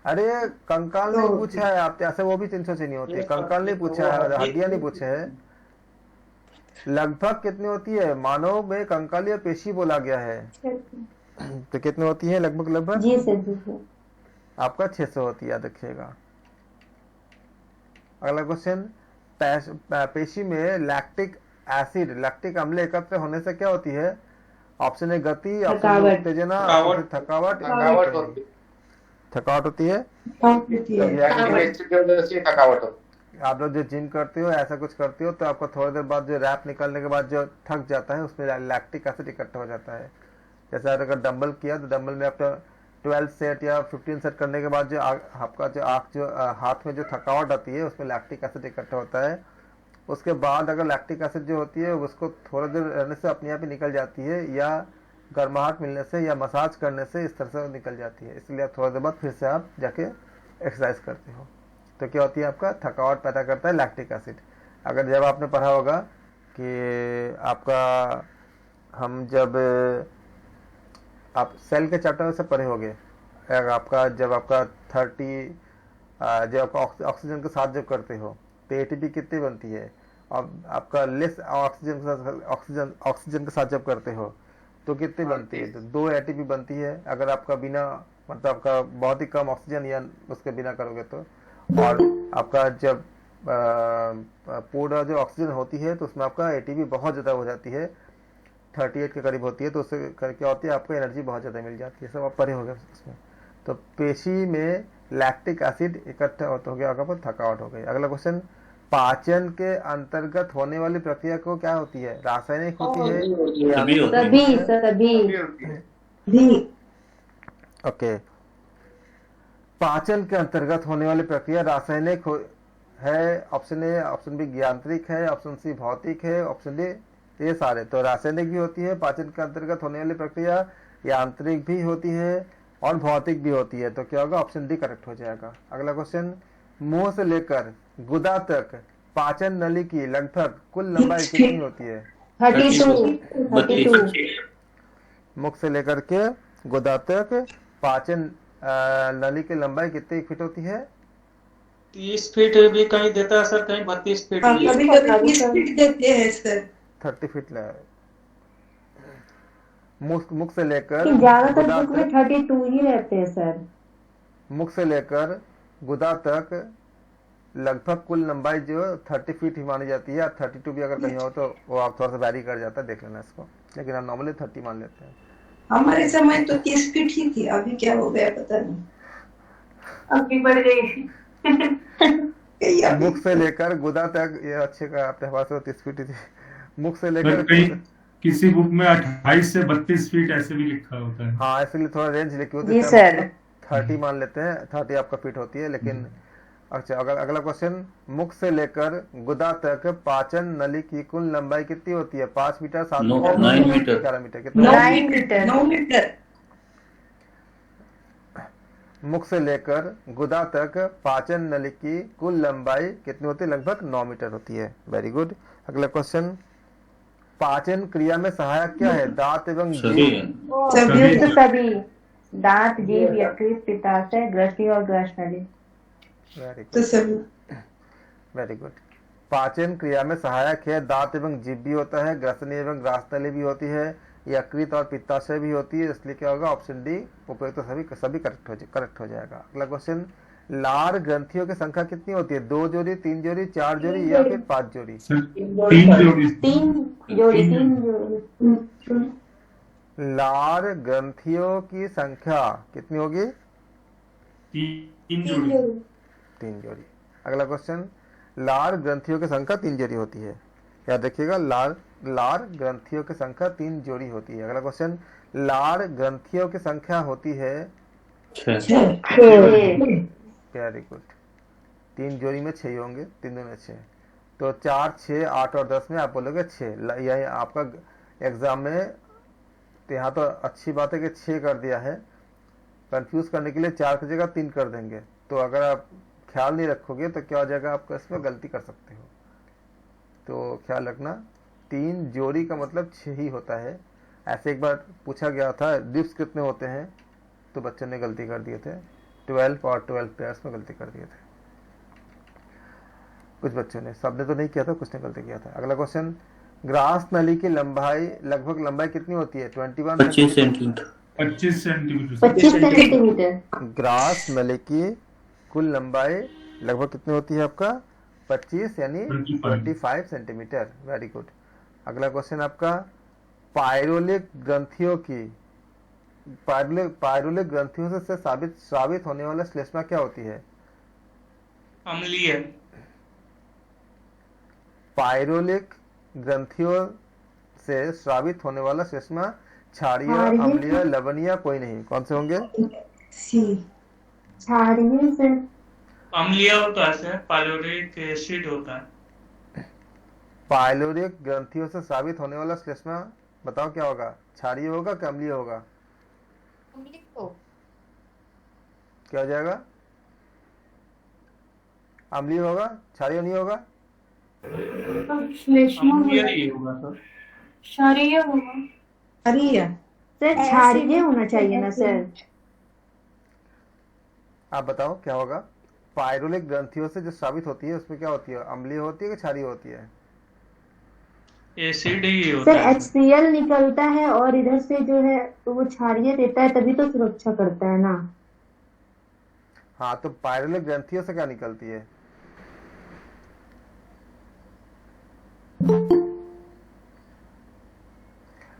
अरे कंकाल नहीं पूछा है आप ऐसे, वो भी 306 नहीं होती। कंकाल नहीं पूछा है, हड्डियां नहीं पूछे है। लगभग कितनी होती है? मानव में कंकालीय पेशी बोला गया है, तो कितनी होती है? लगभग जी सर, जी सर। आपका 600 होती है, याद रखिएगा। अगला क्वेश्चन, पेशी में लैक्टिक एसिड, लैक्टिक अम्ल एकत्र होने से क्या होती है? ऑप्शन ए गति, ऑप्शन बी उत्तेजना, थकावट थकावट होती है। थकावट होती है। होती है। रिएक्टिव एसिड की वजह से थकावट होती आप लोग जो जिम करते हो ऐसा कुछ करते हो तो आपको थोड़ी देर बाद जो रैप निकालने के बाद जो थक जाता है उसमें लैक्टिक एसिड इकट्ठा हो जाता है। जैसे अगर डंबल किया तो डंबल में आपका 12 सेट या 15 सेट करने के बाद जो आपका जो हाथ में जो थकावट आती है उसमें लैक्टिक एसिड इकट्ठा होता है। उसके बाद अगर लैक्टिक एसिड जो होती है उसको थोड़ी देर रहने से अपने आप ही निकल जाती है, या गर्माहट मिलने से या मसाज करने से इस तरह से निकल जाती है। इसलिए आप थोड़ी देर बाद फिर से आप जाके एक्सरसाइज करते हो तो क्या होती है, आपका थकावट पैदा करता है लैक्टिक एसिड। अगर जब आपने पढ़ा होगा कि आपका हम जब आप सेल के चैप्टर से पढ़े होंगे, आपका जब आपका 30 जब आपका ऑक्सीजन के साथ जब करते हो तो एटीपी कितनी बनती है, और आपका लेस ऑक्सीजन के साथ जब करते हो तो कितनी बनती है, तो 2 एटीपी बनती है। अगर आपका बिना मतलब आपका बहुत ही कम ऑक्सीजन या उसके बिना करोगे तो, और आपका जब पूरा जो ऑक्सीजन होती है तो उसमें आपका एटीपी बहुत ज़्यादा हो जाती है, 38 के करीब होती है, तो उससे क्या होती है, आपको एनर्जी बहुत ज़्यादा मिल जाती है। सब आप पढ़े हो गए उसमें। तो पेशी में लैक्टिक एसिड इकट्ठा हो गया, आपका थकावट हो गई। अगला क्वेश्चन, पाचन के अंतर्गत होने वाली प्रक्रिया को क्या होती है, रासायनिक होती है या सभी ओके। पाचन के अंतर्गत होने वाली प्रक्रिया रासायनिक है, ऑप्शन ए, ऑप्शन बी यांत्रिक है, ऑप्शन सी भौतिक है, ऑप्शन डी ये सारे। तो रासायनिक भी होती है पाचन के अंतर्गत होने वाली प्रक्रिया, यांत्रिक भी होती है और भौतिक भी होती है। तो क्या होगा, ऑप्शन डी करेक्ट हो जाएगा। अगला क्वेश्चन, मुंह से लेकर गुदा तक पाचन नली की लगभग कुल लंबाई कितनी होती है? 32 मुख से लेकर के गुदा तक पाचन नली की लंबाई कितनी फीट होती है? 30 फीट भी कहीं देता है सर, कहीं 32 फीट भी। कभी कभी 30 फीट देते हैं सर। 30 फीट मुख से लेकर ज्यादातर गुदा बुक में तक, 32 ही रहते हैं सर। मुख से लेकर गुदा तक लगभग कुल लंबाई जो 30 फीट ही मानी जाती है। 32 भी अगर कहीं हो तो वो आप थोड़ा सा वैरी कर जाता है, देख लेना इसको, लेकिन हम नॉर्मली 30 मान लेते हैं। हमारे समय तो 30 फीट ही थी, अभी क्या हो गया पता नहीं। अभी बढ़ गई। मुख से लेकर गुदा तक, ये अच्छे का आपके पास 30 फीट ही थी। मुख से सर लेकर कहीं किसी बुक में 28 से 32 फीट ऐसे भी लिखा होता है। हाँ, इसलिए थोड़ा रेंज लिखी होती जी है, सर। 30 मान लेते हैं, 30 आपका फीट होती है। लेकिन अच्छा, अगला क्वेश्चन, मुख से लेकर गुदा तक पाचन नली की कुल लंबाई कितनी होती है? 5 मीटर, 7 मीटर, 9 मीटर, 11 मीटर, कितना? 9 मीटर। 9 मीटर। मुख से लेकर गुदा तक पाचन नली की कुल लंबाई कितनी होती है? लगभग 9 मीटर होती है। Very good. अगला क्वेश्चन, पाचन क्रिया में सहायक क्या है? दांत एवं सभी जीभ। सभी दांत, जीभ, यकृत, पित्ताशय, ग्रसनी और ग्रसनली। वेरी तो गुड, सब वेरी गुड। पाचन क्रिया में सहायक है, दांत एवं जीभ भी होता है, ग्रसनी एवं ग्रासनली भी होती है, यकृत और पित्ताशय भी होती है। इसलिए क्या होगा, ऑप्शन डी उपयुक्त, तो सभी करेक्ट हो जाएगा। अगला क्वेश्चन, लार ग्रंथियों की संख्या कितनी होती है? 2 जोड़ी, 3 जोड़ी, 4 जोड़ी या फिर 5 जोड़ी? सर 3 जोड़ी। 3 जोड़ी। लार ग्रंथियों की संख्या कितनी होगी? 3 जोड़ी। 3 जोड़ी। अगला क्वेश्चन, लार ग्रंथियों की संख्या 3 जोड़ी होती है, याद रखिएगा, लार ग्रंथियों की संख्या 3 जोड़ी होती है। अगला क्वेश्चन, लार ग्रंथियों की संख्या होती है 6। Very good. 3 जोड़ी में 6 होंगे, 3 में 6, तो 4, 6, 8 और 10 में आप बोलोगे 6। यही आपका एग्जाम में, तो यहाँ तो अच्छी बात है कि 6 कर दिया है, कंफ्यूज करने के लिए 4 की जगह 3 कर देंगे। तो अगर आप ख्याल नहीं रखोगे तो क्या हो जाएगा, आपको इसमें गलती कर सकते हो। तो ख्याल रखना, 3 जोड़ी का मतलब 6 ही होता है। ऐसे एक बार पूछा गया था डिप्स कितने होते हैं, तो बच्चों ने गलती कर दिए थे, 12 और 12 पेयर्स में गलती कर दिए थे। कुछ बच्चों ने, सबने तो नहीं किया था, कुछ ने गलती किया था। अगला क्वेश्चन, ग्रास नली की लगभग लंबाई कितनी होती है? 25 सेंटीमीटर। 25 सेंटीमीटर। 25 सेंटीमीटर। ग्रास नली की कुल लंबाई लगभग कितनी होती है आपका? 25 यानी 25 सेंटीमीटर। Very good. अगला क्वेश्चन आपका, पायरोलिक ग्रंथियों से स्रावित होने वाला श्लेष्मा क्या होती है? अम्लीय। पायरोलिक ग्रंथियों से स्रावित होने वाला श्लेष्मा क्षारीय, क्षारीय। अम्लीय, लवणीय कोई नहीं। कौन से होंगे? सी। क्षारीय सर। अम्लीय होता है सर, पायलोरिक एसिड होता है। पायलोरिक ग्रंथियों से स्रावित होने वाला श्लेष्मा बताओ क्या होगा? क्षारीय होगा कि अम्लीय होगा? क्या हो जाएगा? अम्लीय होगा, क्षारीय नहीं होगा? श्लेष्मा अम्लीय ही होगा सर। क्षारीय होगा। क्षारीय। सर क्षारीय होना चाहिए ना सर। आप बताओ क्या होगा? पायरोलिक ग्रंथियों से जो स्रावित होती है उसमें क्या होती है? अम्लीय होती है कि क्षारीय होती है? एसिड ही होता सर है। HCl निकलता है और इधर से जो है तो वो क्षारीय देता है, तभी तो सुरक्षा करता है ना। हाँ, तो पायरोलिक ग्रंथियों से क्या निकलती है?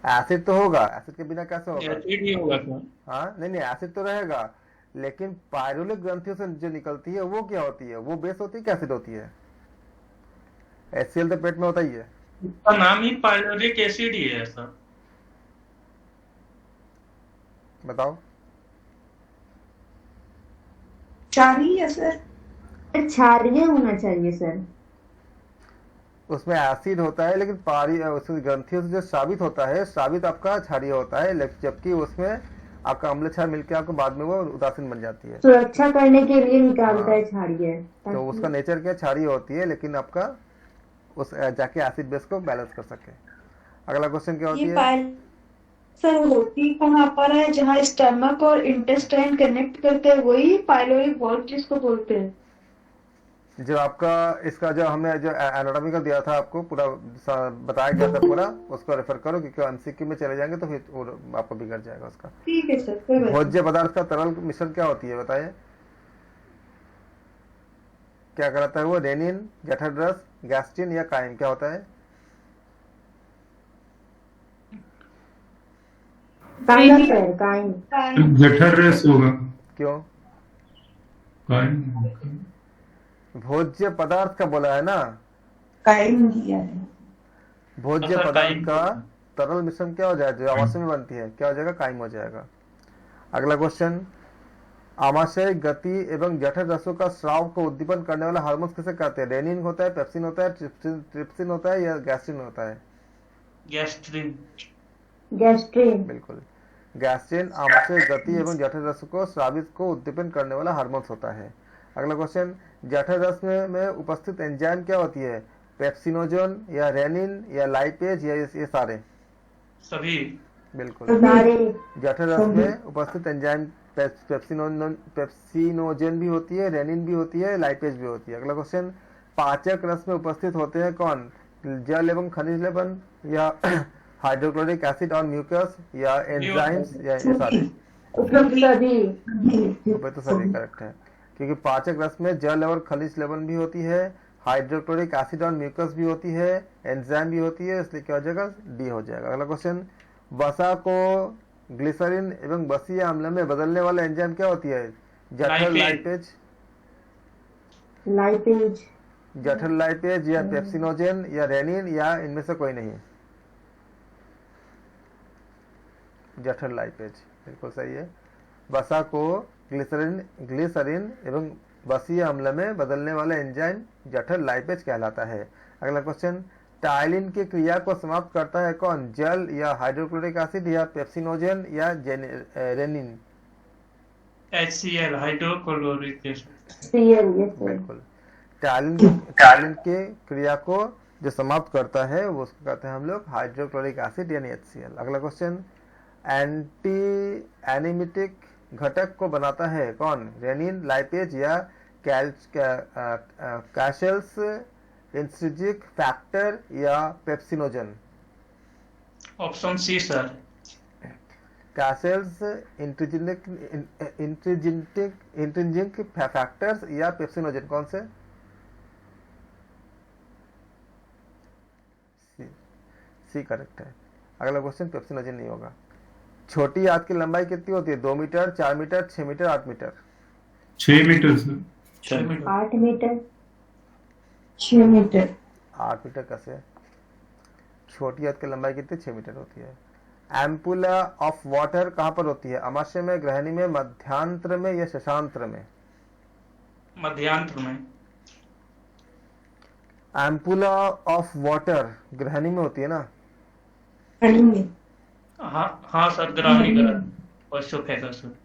एसिड तो होगा, एसिड के बिना कैसे होगा? एसिड ही होगा सर। हाँ, नहीं एसिड तो रहेगा, लेकिन पायरोलिक ग्रंथियों से जो निकलती है वो क्या होती है? वो बेस होती है कि एसिड होती है? HCl तो पेट में होता ही है। उसका नाम ही पायलोरिक एसिड ही है सर। बताओ। क्षारीय सर। क्षारीय होना चाहिए सर। उसमें एसिड होता है, लेकिन उसमें ग्रंथियों से जो स्रावित होता है, स्रावित आपका क्षारीय होता है, जबकि उसमें आपका अम्ल क्षार मिलकर आपको बाद में वो उदासीन बन जाती है। सुरक्षा करने के लिए निकालता है क्षारीय। तो उसका नेचर क्या? क्षारीय होती है, लेकिन आपका उस जाके एसिड बेस को बैलेंस कर सके। अगला क्वेश्चन क्या होती ये है? सर होती कहाँ पर है? जहाँ स्टमक और इंटेस्टाइन कनेक्ट करते हैं वही पाइलोरिक वॉल्व जिसको बोलते हैं। जो आपका इसका जो हमने जो एनाटॉमी का दिया था आपको पूरा बताया गया था पूरा, उसको रेफर करो, क्योंकि MCQ में चले जाएंगे तो फिर आपको बिगड़ जाएगा उसका। ठीक है सर, कोई बात नहीं। भोज्य पदार्थ का तरल मिश्रण क्या होती है बताइए? क्या कहलाता है वो? रेनिन, जठररस, गैस्ट्रिन या काइम? क्या होता है? Kine sir, Kine. जठररस होगा। क्यों? काइन। भोज्य पदार्थ का बोला है ना, काइन दिया है। भोज्य अच्छा, पदार्थ काइम का बोला। तरल मिश्रण क्या हो जाएगा? जो आमाशय में बनती है क्या हो जाएगा? काइम हो जाएगा। अगला क्वेश्चन, आमाशय गति एवं जठर रसों का स्राव को उद्दीपन करने वाला हार्मोन किसे कहते हैं? रेनिन होता है, पेप्सिन होता है, ट्रिप्सिन होता है या गैस्ट्रिन होता है? गैस्ट्रिन। गैस्ट्रिन। बिल्कुल, गैस्ट्रिन आमाशय गति एवं जठर रस को स्रावित को उद्दीपन करने वाला हार्मोन होता है। अगला क्वेश्चन, जठर रस में उपस्थित एंजाइम क्या होती है? पेप्सिनोजन या रेनिन या लाइपेज या ये सारे? सभी। बिल्कुल, सारे। जठर रस में उपस्थित एंजाइम पेप्सिनोजन भी होती है, रेनिन भी होती है, लाइपेज भी होती है। अगला क्वेश्चन, पाचक रस में उपस्थित होते हैं कौन? जल एवं खनिज लवण या हाइड्रोक्लोरिक एसिड और म्यूकस या एंजाइम्स या ये सारे? सभी। तो सभी करेक्ट है, क्योंकि पाचक रस में जल और खनिज लवण भी होती है, हाइड्रोक्लोरिक एसिड और म्यूकस भी होती है, एंजाइम भी होती है, इसलिए क्या हो जाएगा? डी हो जाएगा। अगला क्वेश्चन, वसा को ग्लिसरीन एवं बसीय अम्ल में बदलने वाला एंजाइम क्या होती है? जठर लाइपेज, लाइपेज। जठर लाइपेज या पेप्सिनोजन या रेनिन या इनमें से कोई नहीं? जठर लाइपेज बिल्कुल सही है। वसा को ग्लिसरीन एवं बसीय अम्ल में बदलने वाला एंजाइम जठर लाइपेज कहलाता है। अगला क्वेश्चन, टाइलिन की क्रिया को समाप्त करता है कौन? जल या हाइड्रोक्लोरिक एसिड या पेप्सिनोजन या रेनिन? HCl, hydrochloric acid. बिल्कुल, टाइलिन की क्रिया को जो समाप्त करता है वो उसको कहते हैं हम लोग हाइड्रोक्लोरिक एसिड यानी HCl। अगला क्वेश्चन, एंटी एनिमिटिक घटक को बनाता है कौन? रेनिन, लाइपेज या कैशल्स इंट्रिंसिक फैक्टर या pepsinogen? Option C sir. Castle's intrinsic factors या पेप्सिनोजन? कौन से? सी करेक्ट है। अगला क्वेश्चन, पेप्सिनोजन नहीं होगा। छोटी आंत की लंबाई कितनी होती है? 2 metre, 4 metre, 6 metre, 8 metre? 6 metre sir. 6 metre. 8 metre. 6 metre. 8 metre कैसे? छोटी आंत की लंबाई कितनी? 6 मीटर होती है। एम्पुला ऑफ वाटर कहाँ पर होती है? अमाशय में, ग्रहणी में, मध्यांतर में या शशांत्र में? मध्यांतर में। एम्पुला ऑफ वाटर ग्रहणी में होती है ना? ग्रहणी में। हाँ सर, ग्राहणी ग्रहण पशुप है सर।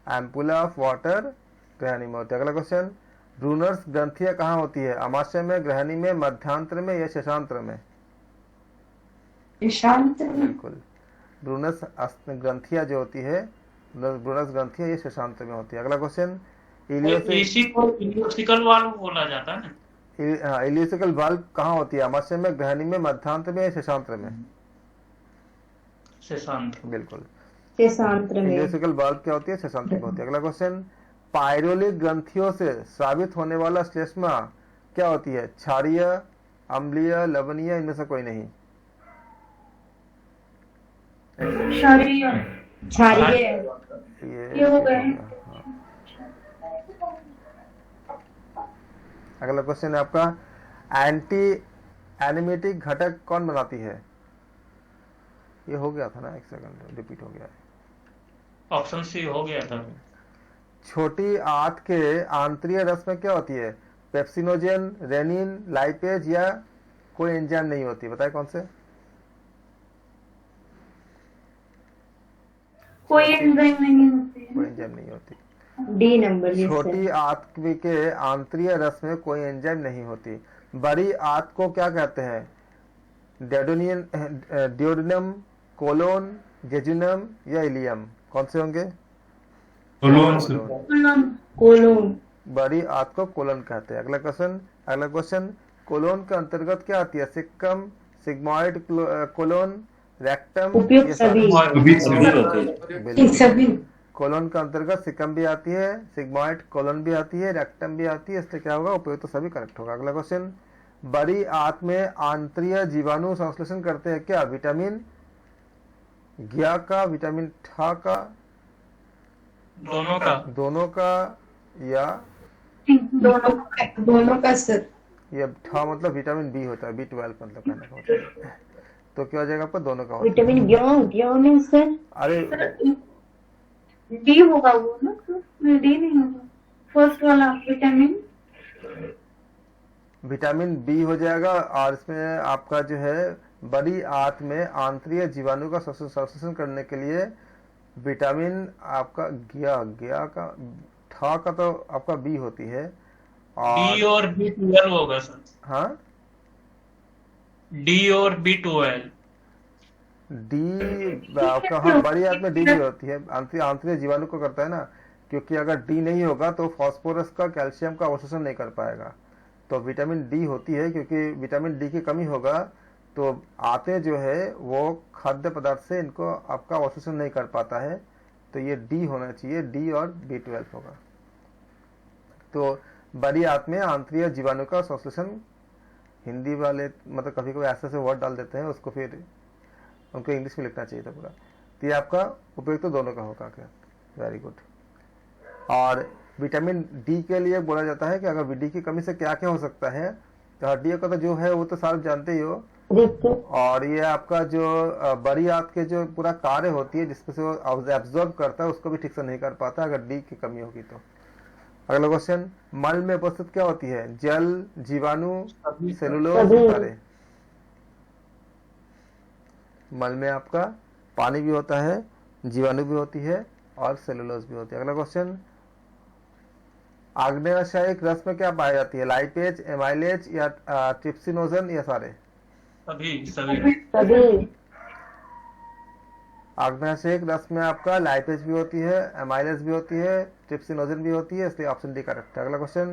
एम्पुला ऑफ वाटर ग्रहणी में होती है। अगला क्वेश्चन, ब्रूनर्स ग्रंथियां कहाँ होती है? अमाशय में, ग्रहणी में, मध्यांतर में या शशांत्र में? शांत में। बिल्कुल, ब्रूनस ग्रंथियां जो होती है, ब्रूनस ग्रंथियां ये शशांत्र में होती है। अगला क्वेश्चन, इसी को इलियोसिकल वाल्व बोला जाता है ना? इलियोसिकल वाल्व कहाँ होती है? अमाशय में, ग्रहणी में, मध्यांतर में या शशांत्र में? शशांत्र। बिल्कुल, शशांत्र में। इलियोसिकल वाल्व क्या होती है? शशांत्र में होती है। अगला क्वेश्चन, पायरोलिक ग्रंथियों से स्रावित होने वाला श्लेष्मा क्या होती है? क्षारीय, अम्लीय, लवणीय, इनमें से कोई नहीं? क्षारीय। क्षारीय। ये हो गए। हाँ। अगला क्वेश्चन है आपका, एंटी एनिमेटिक घटक कौन बनाती है? ये हो गया था ना, एक सेकंड रिपीट हो गया है। ऑप्शन सी हो गया था। छोटी आंत के आंतरीय रस में क्या होती है? पेप्सिनोजेन, रेनिन, लाइपेज या कोई एंजाइम नहीं होती? बताए कौन से? कोई एंजाइम नहीं होती कोई है। एंजाइम नहीं होती। D number. छोटी आंत के आंतरीय रस में कोई एंजाइम नहीं होती। बड़ी आंत को क्या कहते हैं? डियोडिनम, कोलोन, जेजुनम या इलियम? कौन से होंगे? कोलोन से। कोलोन। बड़ी आंत को कोलन कहते हैं। अगला क्वेश्चन, कोलोन के अंतर्गत क्या आती है? सिक्कम, सिग्मॉइड कोलोन, रेक्टम, उपयुक्त ये सारे? सभी। सभी। कोलोन के अंतर्गत सिक्कम भी आती है, सिग्मॉइड कोलोन भी आती है, रेक्टम भी आती है, इसलिए क्या होगा? उपयुक्त तो सभी करेक्ट होगा। अगला क्वेश्चन, बड़ी आंत में आंतरीय जीवाणु संश्लेषण करते हैं क्या? विटामिन ज्ञा का, विटामिन ठा का, दोनों का या दोनों का सर। ये ठा मतलब विटामिन बी होता है, B12 मतलब कहने का मतलब है। तो क्या हो जाएगा आपका? दोनों का होता है। विटामिन ज्ञा में सर। अरे डी होगा वो ना? डी नहीं होगा फर्स्ट वाला विटामिन बी हो जाएगा। और इसमें आपका जो है, बड़ी आंत में आंतरीय जीवाणु का संश्लेषण करने के लिए विटामिन आपका ज्ञा का, ठा का तो आपका बी होती है। डी और B12 होगा सर। हाँ, डी और B12। डी आपका, हाँ, बड़ी आंत में डी भी होती है, आंतरीय जीवाणु को करता है ना, क्योंकि अगर डी नहीं होगा तो फास्फोरस का, कैल्शियम का अवशोषण नहीं कर पाएगा। तो विटामिन डी होती है, क्योंकि विटामिन डी की कमी होगा तो आते जो है वो खाद्य पदार्थ से इनको आपका अवशोषण नहीं कर पाता है। तो ये डी होना चाहिए, डी और B12 होगा। तो बड़ी आंत में आंतरीय जीवाणु का संश्लेषण, हिंदी वाले मतलब कभी कभी ऐसे से वर्ड डाल देते हैं, उसको फिर उनको इंग्लिश में लिखना चाहिए था पूरा। तो ये आपका उपयोग तो दोनों का होगा क्या? Very good. और विटामिन डी के लिए बोला जाता है कि अगर डी की कमी से क्या क्या हो सकता है, तो हड्डियों का तो जो है वो तो सारे जानते ही हो। और ये आपका जो बड़ी आंत के जो पूरा कार्य होती है जिसमें से वो एब्जॉर्ब करता है, उसको भी ठीक से नहीं कर पाता अगर डी की कमी होगी तो। अगला क्वेश्चन, मल में उपस्थित क्या होती है? जल, जीवाणु, सेलुलोज, सारे? मल में आपका पानी भी होता है, जीवाणु भी होती है और सेलुलोज भी होती है। अगला क्वेश्चन, आग्नेयाशयिक रस में क्या पाई जाती है? लाइपेज, एमाइलेज या ट्रिप्सिनोजन या सारे? सभी। आग्नेयाशयिक रस में आपका लाइपेज भी होती है, एमाइलेज भी होती है, ट्रिप्सिनोजन भी होती है, इसलिए ऑप्शन डी करेक्ट है। अगला क्वेश्चन,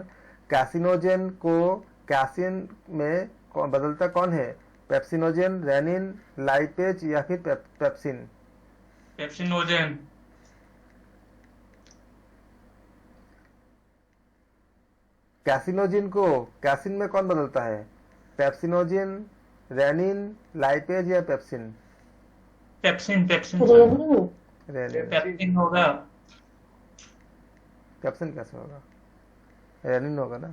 कैसिनोजन को कैसिन में बदलता कौन है? पेप्सिनोजन, रेनिन, लाइपेज या फिर पेप्सिन? पेप्सिनोजन। कैसिनोजिन को कैसिन में कौन बदलता है? पेप्सिनोजिन, रेनिन, लाइपेज या पेप्सिन? पेप्सिन होगा। पेप्सिन कैसे होगा? रेनिन होगा ना।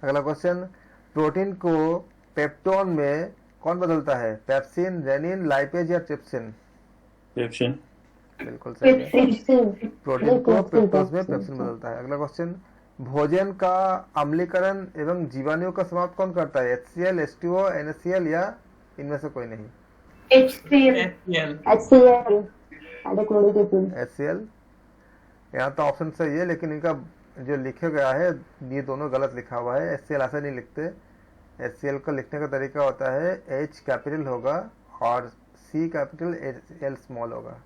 अगला क्वेश्चन, प्रोटीन को पेप्टोन में कौन बदलता है? पेप्सिन, रेनिन, लाइपेज या ट्रिप्सिन? पेप्सिन। बिल्कुल सही है। पेप्सिन। प्रोटीन को पेप्टोज में पेप्सिन बदलता है। अगला क्वेश्चन, भोजन का अम्लीकरण एवं जीवाणुओं का समाप्त कौन करता है? HCl, H2O, NaCl या इनमें से कोई नहीं? HCl। HCl hydrochloric acid. HCl। यहाँ तो ऑप्शन सही है, लेकिन इनका जो लिखा गया है ये दोनों गलत लिखा हुआ है। HCl ऐसा नहीं लिखते। HCl का लिखने का तरीका होता है H कैपिटल होगा और C कैपिटल, L स्मॉल होगा।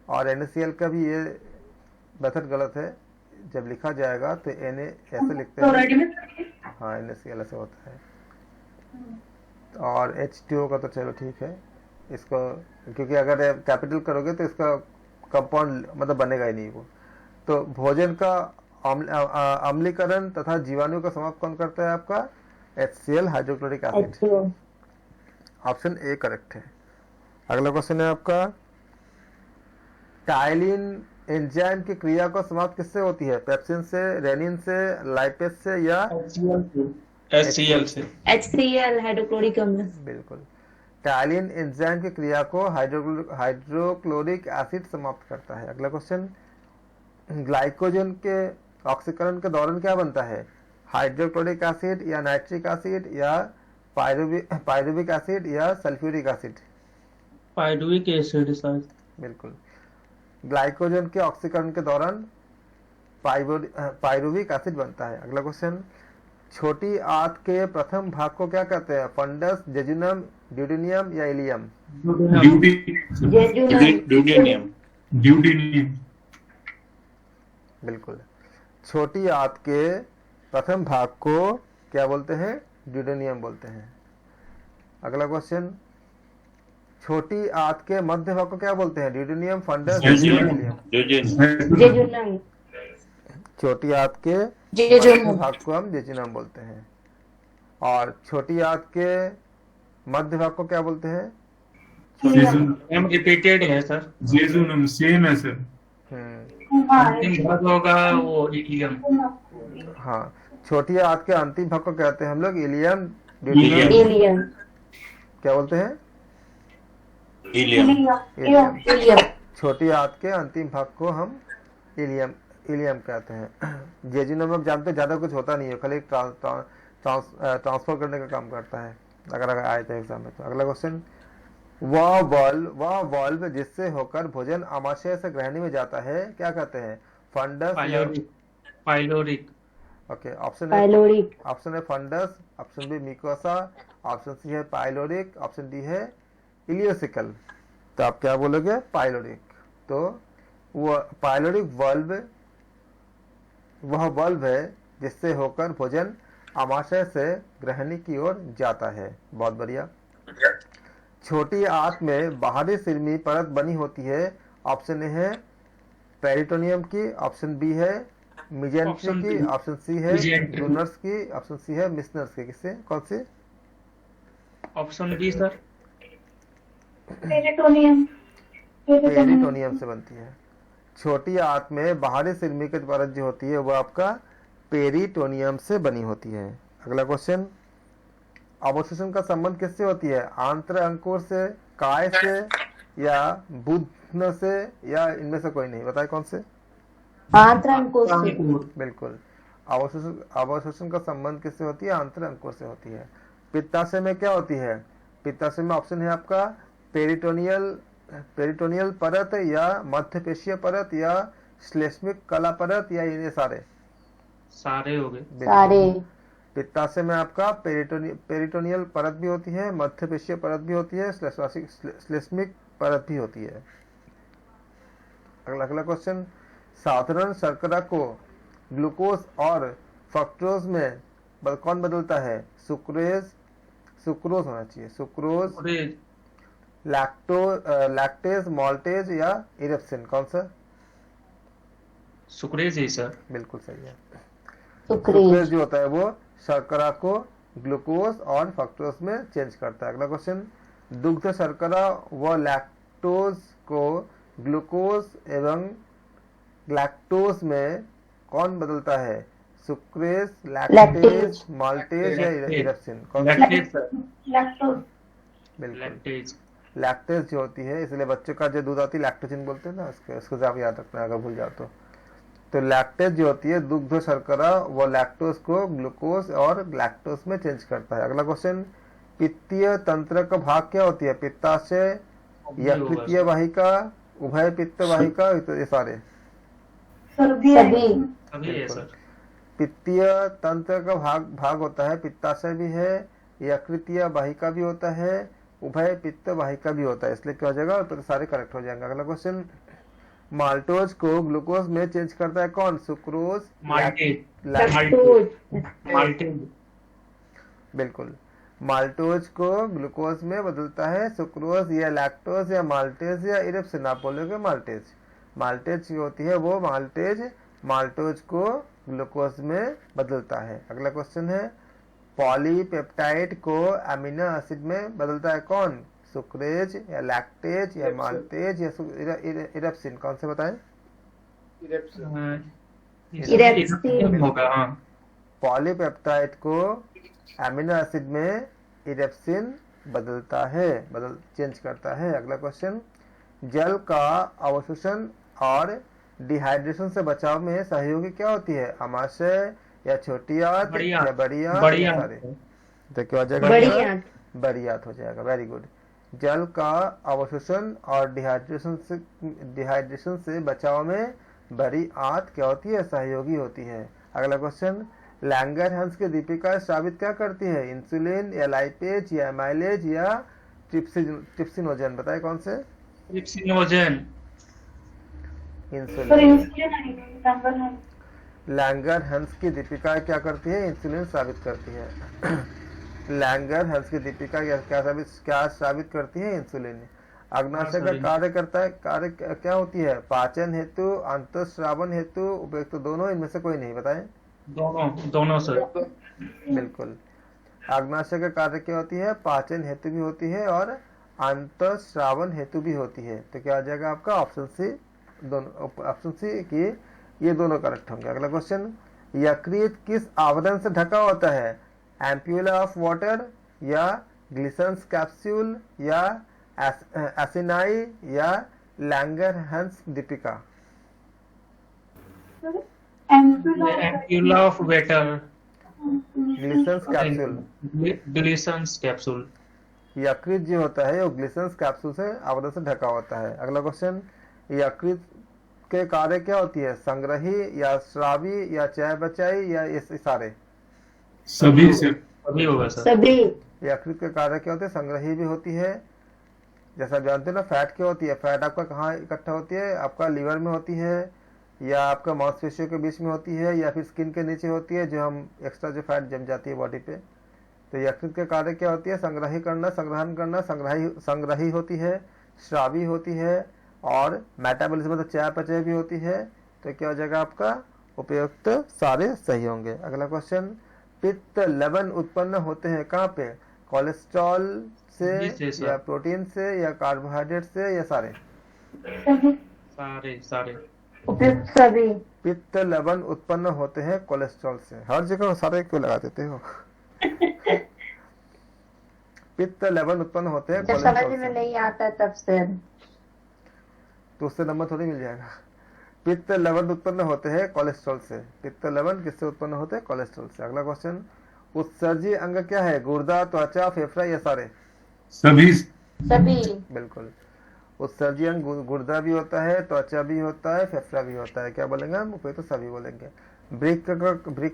और NaCl का भी ये मेथड गलत है, जब लिखा जाएगा तो Na ऐसे लिखते हैं। हाँ, NaCl ऐसे होता है। और H2O का तो चलो ठीक है, इसको क्योंकि अगर कैपिटल करोगे तो इसका कंपाउंड मतलब बनेगा ही नहीं वो। तो भोजन का अम्लीकरण तथा जीवाणु का समाप्त कौन करता है आपका? HCl hydrochloric acid. HCl। Option A correct है। अगला क्वेश्चन है आपका, टाइलिन एंजाइम की क्रिया को समाप्त किससे होती है? पेप्सिन से, रेनिन से, लाइपेज से या HCl से। HCl हाइड्रोक्लोरिक अम्ल। बिल्कुल। टाइलिन एंजाइम की क्रिया को हाइड्रोक्लोरिक एसिड समाप्त करता है। अगला क्वेश्चन, ग्लाइकोजन के ऑक्सीकरण के दौरान क्या बनता है? हाइड्रोक्लोरिक एसिड या नाइट्रिक एसिड या पायरुविक एसिड या sulphuric acid? Pyruvic acid sir. बिल्कुल। ग्लाइकोजन के ऑक्सीकरण के दौरान पायरुविक एसिड बनता है। अगला क्वेश्चन, छोटी आंत के प्रथम भाग को क्या कहते हैं? फंडस, जेजुनम, ड्यूडेनियम या इलियम? ड्यूडेनियम। बिल्कुल। छोटी आंत के प्रथम भाग को क्या बोलते हैं? ड्यूडेनियम बोलते हैं। अगला क्वेश्चन, छोटी आंत के मध्य भाग को क्या बोलते हैं? ड्यूडेनियम, फंडस, जेजुनम। छोटी आंत के मध्य भाग को हम जेजुनम बोलते हैं। और छोटी आंत के मध्य भाग को क्या बोलते हैं? एम रिपीटेड है सर। जेजुनम सेम है सर। अंतिम भाग होगा वो इलियम। हाँ, छोटी आंत के अंतिम भाग को कहते हैं हम लोग इलियम, इलियम। क्या बोलते हैं? इलियम। छोटी आंत के अंतिम भाग को हम इलियम कहते हैं। जेजुनम में जानते ज्यादा कुछ होता नहीं है, खाली ट्रांसफर करने का काम करता है, अगर आए थे एग्जाम में तो। अगला क्वेश्चन, वह वाल्व जिससे होकर भोजन आमाशय से ग्रहणी में जाता है क्या कहते हैं? Fundus, pyloric. ओके, ऑप्शन है fundus, option B mucosa, option C है पाइलोरिक, ऑप्शन डी है इलियोसिकल। तो आप क्या बोलोगे? पाइलोरिक। तो वो पाइलोरिक वाल्व वह वाल्व है जिससे होकर भोजन आमाशय से ग्रहणी की ओर जाता है। बहुत बढ़िया। छोटी आंत में बाहरी सिरमी परत बनी होती है। ऑप्शन ए है पेरिटोनियम की, ऑप्शन बी है मिजेंट्री की, ऑप्शन सी है डोनर्स की, ऑप्शन सी है मिशनर्स की। किससे? कौन सी? Option B sir. पेरिटोनियम से बनती है। छोटी आंत में बाहरी सिरमी की परत जो होती है वो आपका पेरिटोनियम से बनी होती है। अगला क्वेश्चन, अवशोषण का संबंध किससे होती है? आंत्र अंकुर से, काय से या बुध से या इनमें से कोई नहीं? बताए कौन से? आंत्र अंकुर से। बिल्कुल। अवशोषण का संबंध किससे होती है? आंत्र अंकुर से होती है। पित्ताशय में क्या होती है? पित्ताशय में ऑप्शन है आपका पेरिटोनियल परत या मध्यपेशीय परत या श्लेष्मिक कला परत या ये सारे हो गए। सारे। पित्ताशय में आपका पेरिटोनियल परत भी होती है, मध्यपेशीय परत भी होती है, श्लेष्मिक परत भी होती है। अगला क्वेश्चन, साधारण शर्करा को ग्लूकोज और फ्रक्टोज में कौन बदलता है? सुक्रोज होना चाहिए। सुक्रोज, लैक्टेज, माल्टेज या इरेप्सिन? कौन सा? सुक्रेज ही सर। बिल्कुल सही है। सुक्रेज जो होता है वो शर्करा को ग्लूकोज और फ्रक्टोज में चेंज करता है। अगला क्वेश्चन, दुग्ध शर्करा व लैक्टोज को ग्लूकोज एवं लैक्टोज में कौन बदलता है? Sucrase, lactase. लैक्टेज, माल्टेज या लैक्टेज। इरेप्सिन? कौन सा? Lactase sir, lactose. बिल्कुल, लैक्टेज। लैक्टेज जो होती है, इसलिए बच्चों का जो दूध आती है लैक्टोजिन बोलते हैं ना, उसको आप याद रखना अगर भूल जाओ तो लैक्टेज जो होती है दुग्ध शर्करा, वो लैक्टोज को ग्लूकोज और लैक्टोज में चेंज करता है। अगला क्वेश्चन, पित्तीय तंत्र का भाग क्या होती है? पित्ताशय, यकृतीय वाहिका, उभय पित्त वाहिका, तो ये सारे सर्दी सभी। अभी है सर। पित्तीय तंत्र का भाग होता है, पित्ताशय भी है, यकृतीय वाहिका भी होता है, उभय पित्त वाहिका भी होता है, इसलिए क्या हो जाएगा? तो सारे करेक्ट हो जाएंगे। अगला क्वेश्चन, माल्टोज को ग्लूकोज में चेंज करता है कौन? Sucrose, maltase. लैक्टोज। माल्टेज। बिल्कुल, माल्टोज को ग्लूकोज में बदलता है सुक्रोज या लैक्टोज या माल्टेज या इरेप्सिन। आप बोलोगे माल्टेज। माल्टेज जो होती है वो माल्टोज को ग्लूकोज में बदलता है। अगला क्वेश्चन है, पॉलीपेप्टाइड को अमीनो एसिड में बदलता है कौन? सुक्रेज या लैक्टेज या माल्टेज या इरेप्सिन? कौन से बताएं? इरेप्सिन। होगा हाँ। पॉलीपेप्टाइड को अमीनो एसिड में इरेप्सिन बदलता है, चेंज करता है। अगला क्वेश्चन, जल का अवशोषण और डिहाइड्रेशन से बचाव में सहयोगी क्या होती है? अमाशय या छोटी आंत या बड़ी आंत? तो क्या हो जाएगा? बड़ी आंत हो जाएगा। Very good. जल का अवशोषण और डिहाइड्रेशन से बचाव में बड़ी आंत क्या होती है? सहयोगी होती है। अगला क्वेश्चन, लैंगर-हंस की दीपिका स्रावित क्या करती है? इंसुलिन या लाइपेज या एमाइलेज या ट्रिप्सिनोजन? बताए कौन से? ट्रिप्सिनोजन। Sir insulin. इंसुलिन आएगा। लैंगर-हंस की दीपिका क्या करती है? इंसुलिन स्रावित करती है। लैंगर-हंस की दीपिका क्या स्रावित करती है? इंसुलिन। अग्नाशय का कार्य क्या होती है? पाचन हेतु, अंतःस्रावन हेतु, उपयुक्त दोनों, इनमें से कोई नहीं? बताएं। दोनों सर। बिल्कुल, अग्नाशय का कार्य क्या होती है? पाचन हेतु भी होती है और अंतःस्रावन हेतु भी होती है। तो क्या आ जाएगा आपका? ऑप्शन सी, ऑप्शन सी की ये दोनों करेक्ट होंगे। अगला क्वेश्चन, यकृत किस आवरण से ढका होता है? एम्प्यूला ऑफ वाटर या ग्लिसन्स कैप्सूल या एसिनाई या लैंगर-हंस दीपिका? Ampulla of Vater. Glisson's capsule. Glisson's capsule. यकृत जो होता है वो ग्लिसन्स कैप्सूल से आवरण से ढका होता है। अगला क्वेश्चन, यकृत के कार्य क्या होती है? संग्रही या श्रावी या चयापचयी या ये सारे? सभी से। अभी होगा सर। सभी। यकृत के कार्य क्या होते हैं? संग्रही भी होती है, जैसा आप जानते हैं ना। फैट क्या होती है? फैट आपका कहाँ इकट्ठा होती है? आपका लीवर में होती है या आपका मांसपेशियों के बीच में होती है या फिर स्किन के नीचे होती है, जो हम एक्स्ट्रा जो फैट जम जाती है बॉडी पे। तो यकृत के कार्य क्या होती है? संग्रही करना, संग्रहण करना। संग्रही होती है, श्रावी होती है और मेटाबॉलिज्म मतलब चयापचय भी होती है। तो क्या हो जाएगा आपका? उपयुक्त सारे सही होंगे। अगला क्वेश्चन, पित्त लवण उत्पन्न होते हैं कहाँ पे? कोलेस्ट्रॉल से या प्रोटीन से या कार्बोहाइड्रेट से या सारे? सारे। उपयुक्त सभी। पित्त लवण उत्पन्न होते हैं कोलेस्ट्रॉल से। हर जगह सारे क्यों लगा देते हो? पित्त लवण उत्पन्न होते हैं जब कोलेस्ट्रॉल समझ में से। नहीं आता तब से। तो उससे नंबर थोड़ी मिल जाएगा। पित्त लवण उत्पन्न होते हैं कोलेस्ट्रॉल से। पित्त लवण किससे उत्पन्न होते हैं? कोलेस्ट्रॉल से। अगला क्वेश्चन, उत्सर्जी अंग क्या है? गुर्दा, त्वचा, फेफड़ा या सारे? सभी। बिल्कुल, उत्सर्जी अंग गुर्दा भी होता है, त्वचा भी होता है, फेफड़ा भी होता है। क्या बोलेंगे हम? तो सभी बोलेंगे। वृक्क का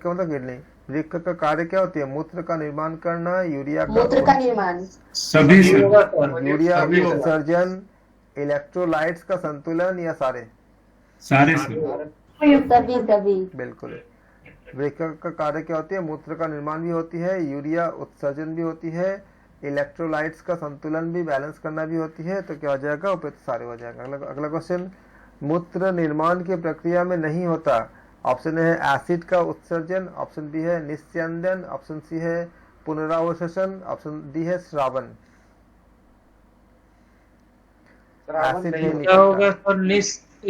मतलब किडनी। वृक्क का कार्य क्या होती है? मूत्र का निर्माण करना, यूरिया का निर्माण। सभी से। यूरिया उत्सर्जन, इलेक्ट्रोलाइट्स का संतुलन या सारे? सारे से। सभी। बिल्कुल, वृक्क का कार्य क्या होती है? मूत्र का निर्माण भी होती है, यूरिया उत्सर्जन भी होती है, इलेक्ट्रोलाइट्स का संतुलन भी, बैलेंस करना भी होती है। तो क्या हो जाएगा? उपयुक्त सारे हो जाएगा। अगला क्वेश्चन, मूत्र निर्माण की प्रक्रिया में नहीं होता। ऑप्शन ए है एसिड का उत्सर्जन, ऑप्शन बी है निस्यंदन, ऑप्शन सी है पुनरावशोषण, ऑप्शन डी है श्रावण। एसिड नहीं क्या होगा सर?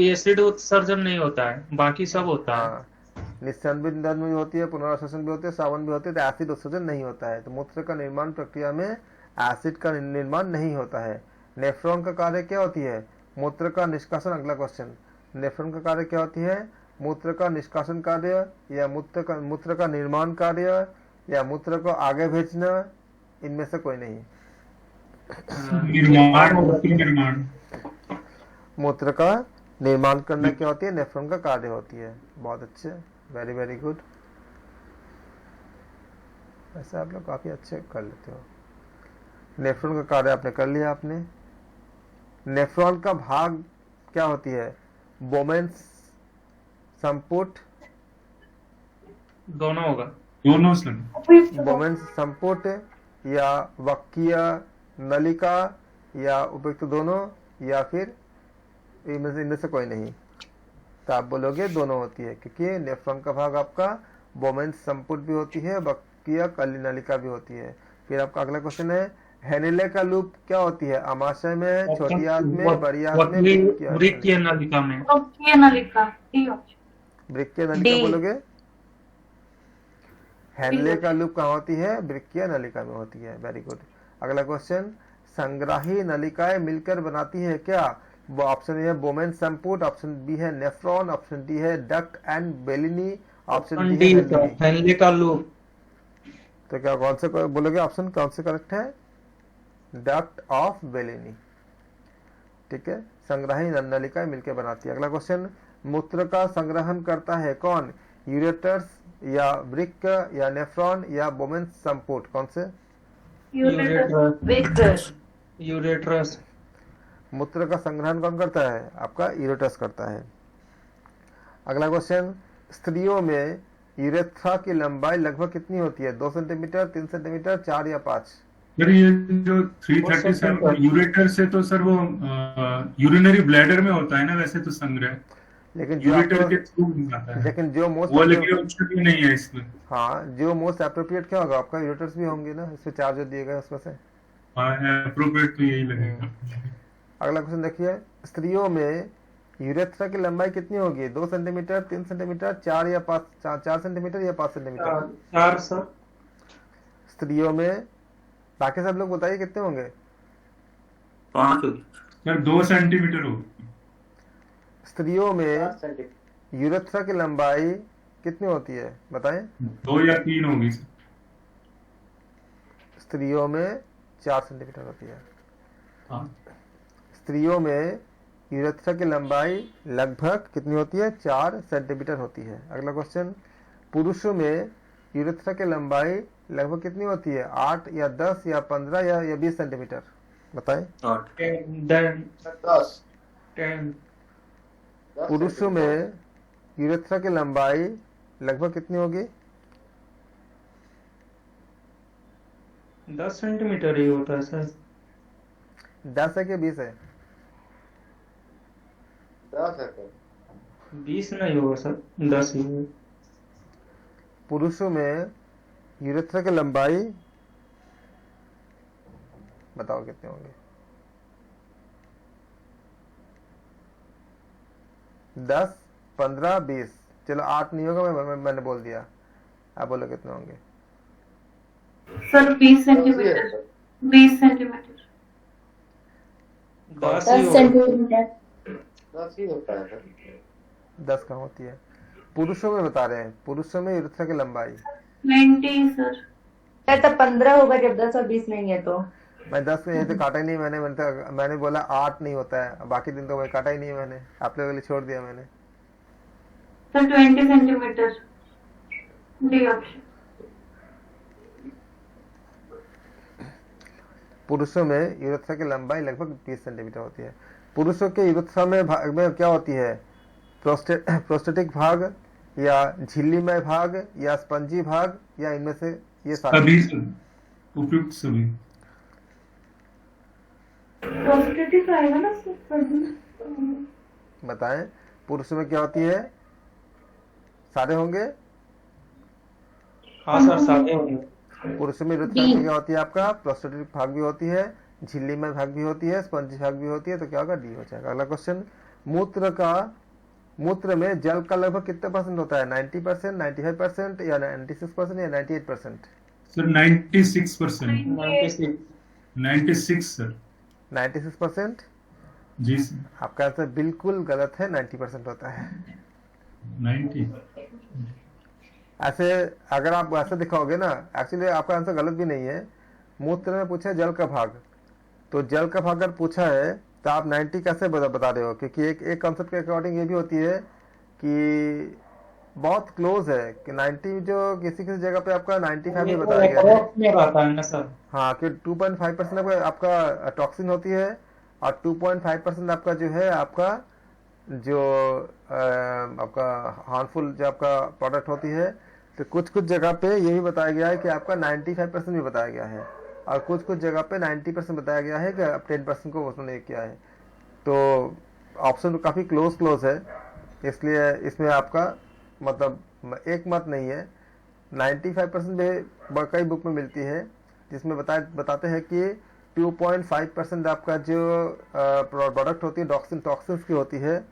एसिड उत्सर्जन नहीं होता है, बाकी सब होता है। हाँ, निस्संदन भी होती है, पुनरावशोषण भी होती है, श्रावण भी होती है, तो एसिड उत्सर्जन नहीं होता है। तो मूत्र का निर्माण प्रक्रिया में एसिड का निर्माण नहीं होता है। नेफ्रॉन का कार्य क्या होती है? मूत्र का निष्कासन। अगला क्वेश्चन, नेफ्रॉन का कार्य क्या होती है? मूत्र का निष्कासन कार्य या मूत्र का निर्माण कार्य या मूत्र को आगे भेजना, इनमें से कोई नहीं। निर्माण। मूत्र का निर्माण करना क्या होती है? नेफ्रॉन का कार्य होती है। बहुत अच्छे, वेरी वेरी गुड। ऐसे आप लोग काफी अच्छे कर लेते हो। नेफ्रॉन का कार्य आपने कर लिया। आपने नेफ्रॉन का भाग क्या होती है? बोमेन्स संपुट, दोनों होगा। दोनों सर। बोमेन्स संपुट या वक्कीय नलिका या उपयुक्त दोनों, या फिर इनमें से कोई नहीं। तो आप बोलोगे दोनों होती है, क्योंकि नेफ्रॉन का भाग आपका बोमेन्स संपुट भी होती है, वक्कीय कली नलिका भी होती है। फिर आपका अगला क्वेश्चन है, हेनेले का लूप क्या होती है? आमाशय में, छोटी आंत में, बड़ी आंत में, वृक्कीय नलिका में। वृक्कीय नलिका, डी ऑप्शन। वृक्कीय नलिका बोलोगे? हेनले का लूप कहाँ होती है? वृक्कीय नलिका में होती है। Very good. अगला क्वेश्चन, संग्राही नलिकाएं मिलकर बनाती है क्या? वो ऑप्शन ए है बोमेन्स संपुट, ऑप्शन बी है नेफ्रॉन, ऑप्शन डी है duct and Bellini, option D है हेनले का लूप। तो क्या कौन से बोलोगे? ऑप्शन कौन से करेक्ट है? Duct of Bellini. ठीक है, संग्राही नलिकाएं मिलकर बनाती है। अगला क्वेश्चन, मूत्र का संग्रहण करता है कौन? यूरेटर्स या वृक्क या नेफ्रॉन या बोमेन्स संपुट? कौन से? यूरेट्रस। मूत्र का संग्रहण कौन करता है? आपका यूरेटस करता है। अगला क्वेश्चन, स्त्रियों में यूरेथ्रा की लंबाई लगभग कितनी होती है? 2 सेंटीमीटर, 3 सेंटीमीटर, 4 या 5? सर ये जो 337 यूरेटर से तो सर वो यूरिनरी ब्लैडर में होता है ना वैसे तो संग्रह, लेकिन यूरेटर के थ्रू आता है। लेकिन जो मोस्ट वो लेकिन ऑप्शन भी नहीं है इसमें। हाँ, जो मोस्ट अप्रोप्रिएट क्या होगा? आपका यूरेटर्स भी होंगे ना, इसमें 4 जो दिए गए उसमें से। अप्रोप्रिएट तो यही लगेगा। अगला क्वेश्चन देखिए, स्त्रियों में यूरेथ्रा की लंबाई कितनी होगी? 2 सेंटीमीटर, 3 सेंटीमीटर, 4 या 5? 4 सेंटीमीटर या 5 सेंटीमीटर? 4 सर। स्त्रियों में, बाकी सब लोग बताइए कितने होंगे? 5 सर 2 सेंटीमीटर होगी। स्त्रियों में यूरेथ्रा की लंबाई कितनी होती है? बताएं। 2 या 3 होगी सर। स्त्रियों में 4 सेंटीमीटर होती है। हाँ। स्त्रियों में यूरेथ्रा की लंबाई लगभग कितनी होती है? 4 सेंटीमीटर होती है। अगला क्वेश्चन, पुरुषों में यूरेथ्रा की लंबाई लगभग कितनी होती है? 8 या 10 या 15 या 20 सेंटीमीटर? बताएं। 10। पुरुषों में यूरेथ्रा की लंबाई लगभग कितनी होगी? 10 सेंटीमीटर ही होता है सर। 10 है कि 20 है? 20 नहीं होगा सर, 10 ही होगा। पुरुषों में यूरेथ्रा की लंबाई बताओ कितने होंगे? 10, 15, 20। चलो 8 नहीं होगा, मैंने बोल दिया। आप बोलो कितने होंगे? Sir 20 centimetre. 20 सेंटीमीटर। 10 सेंटीमीटर। 10 ही होता है सर। 10 कहाँ होती है? पुरुषों में बता रहे हैं, पुरुषों में यूरेथ्रा की लंबाई 20 सर। तो 15 होगा जब 10 और 20 नहीं है तो। मैं 10 में तो काटा ही नहीं मैंने बोला 8 नहीं होता है, बाकी दिन तो मैं काटा ही नहीं है मैंने, आप लोगों के लिए छोड़ दिया मैंने। Sir 20 centimetre, D option. पुरुषों में यूरेथ्रा की लंबाई लगभग 20 सेंटीमीटर होती है। पुरुषों के यूरेथ्रा में भाग में क्या होती है? प्रोस्टेटिक भाग या झिल्लीमय भाग या स्पंजी भाग या इनमें से ये सभी उपयुक्त सभी। प्रोस्टेटिक आएगा ना सर? बताएं, पुरुषों में क्या होती है? सारे होंगे? हाँ सर, सारे होंगे। पुरुषों में यूरेथ्रा में क्या होती है? आपका प्रोस्टेटिक भाग भी होती है, झिल्लीमय भाग भी होती है, स्पंजी भाग भी होती है। तो क्या होगा? डी हो जाएगा। अगला क्वेश्चन, मूत्र का मूत्र में जल का लगभग कितने परसेंट होता है? 90%, 95% या 96% या 98%? सर 96%। 96 96 सर। 96%? जी सर। आपका आंसर बिल्कुल गलत है, 90% होता है। 90। ऐसे अगर आप ऐसे दिखाओगे ना, एक्चुअली आपका आंसर गलत भी नहीं है। मूत्र में पूछा है जल का भाग, तो जल का भाग अगर पूछा है तो आप 90 कैसे बता रहे हो? क्योंकि एक कॉन्सेप्ट के अकॉर्डिंग ये भी होती है कि बहुत क्लोज है कि 90 जो किसी किसी जगह पे आपका 95 भी बताया गया है। में रहता है ना सर। हाँ, कि 2.5% आपका टॉक्सिन होती है और 2.5% आपका जो है आपका जो आपका हार्मफुल जो आपका प्रोडक्ट होती है। तो कुछ कुछ जगह पे ये भी बताया गया है कि आपका 95% भी बताया गया है और कुछ कुछ जगह पे 90% बताया गया है कि आप 10% को उसने किया है। तो ऑप्शन काफ़ी क्लोज है, इसलिए इसमें आपका मतलब एक मत नहीं है। 95% भी कई बुक में मिलती है जिसमें बताते हैं कि 2.5% आपका जो प्रोडक्ट होती है टॉक्सिन्स की होती है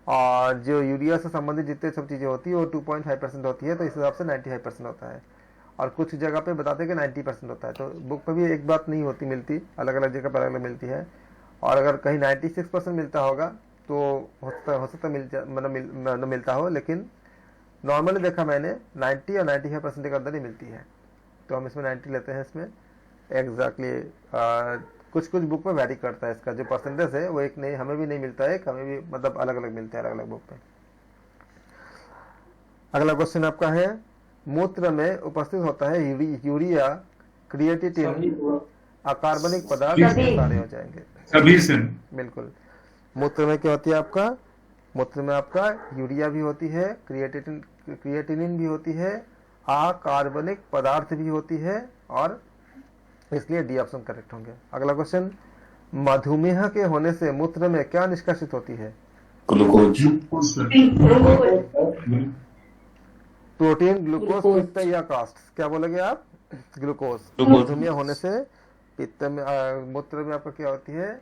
और जो यूरिया से संबंधित जितने सब चीज़ें होती है वो 2.5% होती है। तो इस हिसाब से 95% होता है और कुछ जगह पे बताते हैं कि 90% होता है। तो बुक में भी एक बात नहीं होती मिलती, अलग अलग जगह पर अलग अलग मिलती है। और अगर कहीं 96% मिलता होगा तो हो सकता मिलता हो, लेकिन नॉर्मली देखा मैंने 90 और 95% के अंदर ही मिलती है। तो हम इसमें 90 लेते हैं। इसमें एग्जैक्टली कुछ कुछ बुक में वैरी करता है, इसका जो परसेंटेज है वो एक नहीं, हमें भी नहीं मिलता है, हमें भी मतलब अलग अलग मिलता है अलग अलग बुक में। अगला क्वेश्चन आपका है, मूत्र में उपस्थित होता है यूरिया, क्रिएटिनिन, अकार्बनिक पदार्थ, सारे हो जाएंगे सभी सर। बिल्कुल। मूत्र में क्या होती है आपका? मूत्र में आपका यूरिया भी होती है, क्रिएटिनिन भी होती है, अकार्बनिक पदार्थ भी होती है और इसलिए डी ऑप्शन करेक्ट होंगे। अगला क्वेश्चन, मधुमेह के होने से मूत्र में क्या निष्कासित होती है? ग्लूकोज। प्रोटीन, ग्लूकोज, पित्त या कास्ट? क्या बोलोगे आप? ग्लूकोज। मधुमेह होने से पित्त में मूत्र में आपका क्या होती है?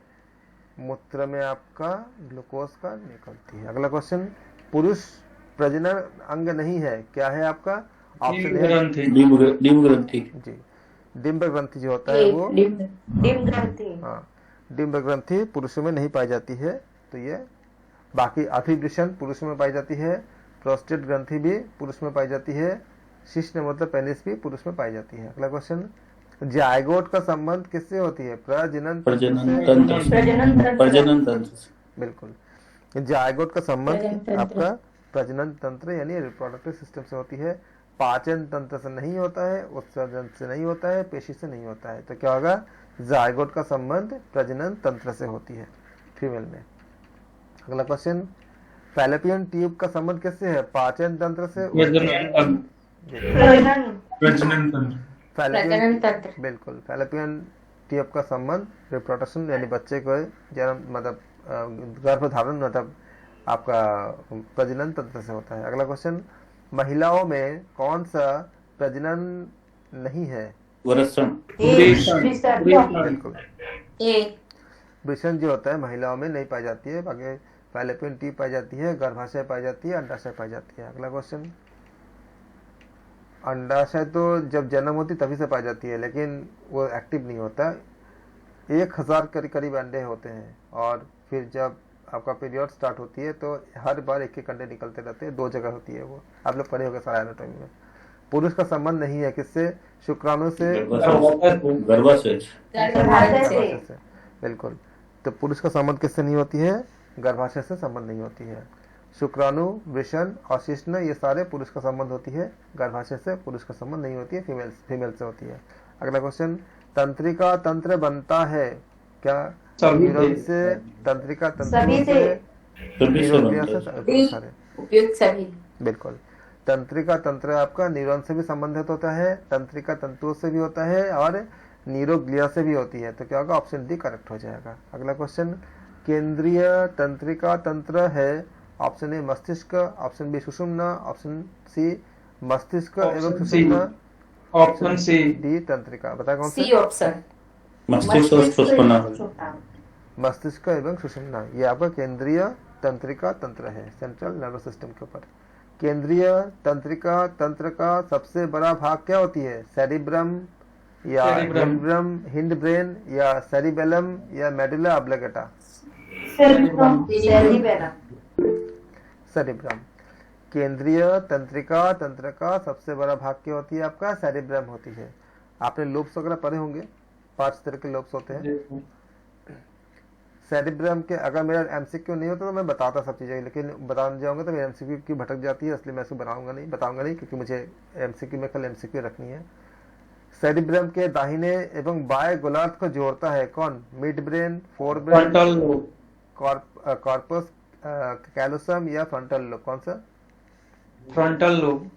मूत्र में आपका ग्लूकोज का निकलती है। अगला क्वेश्चन, पुरुष प्रजनन अंग नहीं है, क्या है आपका? ऑप्शन है डिम्ब ग्रंथि। जी, डिम्ब ग्रंथि जो होता है वो डिम्ब ग्रंथि। हाँ, डिम्ब ग्रंथि पुरुषों में नहीं पाई जाती है। तो ये बाकी अभिवृषण पुरुषों में पाई जाती है, प्रोस्टेट ग्रंथि भी पुरुष में पाई जाती है, शिश्न मतलब पेनिस भी पुरुष में पाई जाती है। अगला क्वेश्चन, जायगोट का संबंध किससे होती है? प्रजनन तंत्र। बिल्कुल, जायगोट का संबंध आपका प्रजनन तंत्र यानी रिप्रोडक्टिव सिस्टम से होती है। पाचन तंत्र से नहीं होता है, उत्सर्जन से नहीं होता है, पेशी से नहीं होता है। तो क्या होगा? जायगोट का संबंध प्रजनन तंत्र से होती है फीमेल में। अगला क्वेश्चन, फैलोपियन ट्यूब का संबंध किससे है? पाचन तंत्र से, प्रजनन तंत्र। बिल्कुल, फैलोपियन ट्यूब का संबंध रिप्रोडक्शन यानी बच्चे को जन्म मतलब गर्भधारण मतलब आपका प्रजनन तंत्र से होता है। अगला क्वेश्चन, महिलाओं में कौन सा प्रजनन नहीं है? बिल्कुल, वृषण जो होता है महिलाओं में नहीं पाई जाती है, बाकी फैलोपियन ट्यूब पाई जाती है, गर्भाशय पाई जाती है, अंडाशय पाई जाती है। अगला क्वेश्चन, अंडाशय तो जब जन्म होती तभी से पाई जाती है लेकिन वो एक्टिव नहीं होता। 1000 के करीब अंडे होते हैं और फिर जब आपका पीरियड स्टार्ट होती है तो हर बार एक एक अंडे निकलते रहते हैं, 2 जगह होती है वो, आप लोग पढ़े होंगे सारा एनाटॉमी में। पुरुष का संबंध नहीं है किससे? शुक्राणु से, गर्भाशय से। बिल्कुल, तो पुरुष का संबंध किससे नहीं होती है? गर्भाशय से संबंध नहीं होती है। शुक्राणु, वृषण और शिश्न ये सारे पुरुष का संबंध होती है, गर्भाशय से पुरुष का संबंध नहीं होती है, फीमेल से होती है। अगला क्वेश्चन, तंत्रिका तंत्र बनता है क्या? न्यूरॉन से, तंत्रिका तंत्र से, बिल्कुल, तंत्रिका तंत्र आपका न्यूरॉन से भी संबंधित होता है, तंत्रिका तंतुओं से भी होता है और न्यूरोग्लिया से भी होती है। तो क्या होगा? ऑप्शन डी करेक्ट हो जाएगा। अगला क्वेश्चन, केंद्रीय तंत्रिका तंत्र है, ऑप्शन ए मस्तिष्क, ऑप्शन बी सुषुम्ना, ऑप्शन सी मस्तिष्क एवं सुषुम्ना, ऑप्शन सी डी तंत्रिका। बताए कौन सी से? ऑप्शन मस्तिष्क और सुषुम्ना। मस्तिष्क एवं सुषुम्ना, ये आपका केंद्रीय तंत्रिका तंत्र है, सेंट्रल नर्वस सिस्टम के ऊपर। केंद्रीय तंत्रिका तंत्र का सबसे बड़ा भाग क्या होती है? सेरिब्रम या हिंडब्रम, हिंड ब्रेन या सेरिबेलम या मेडुला ऑब्लिंगेटा? सेरिब्रम। केंद्रीय तंत्रिका तंत्र का सबसे बड़ा भाग क्या होती है? आपका सेरिब्रम होती है। आपने लोब्स वगैरह पढ़े होंगे, 5 तरह के लोब्स होते हैं। सेरिब्रम के अगर मेरा एमसीक्यू नहीं होता तो मैं बताता सब चीजें, लेकिन बताने जाऊंगा तो मेरी एमसीक्यू की भटक जाती है, इसलिए मैं इसको बताऊंगा नहीं क्योंकि मुझे एमसीक्यू में कल एमसीक्यू रखनी है। सेरिब्रम के दाहिने एवं बाएं गोलार्ध को जोड़ता है कौन? Mid brain, fore brain, corpus callosum या फ्रंटल लोब? कौन सा? Frontal lobe.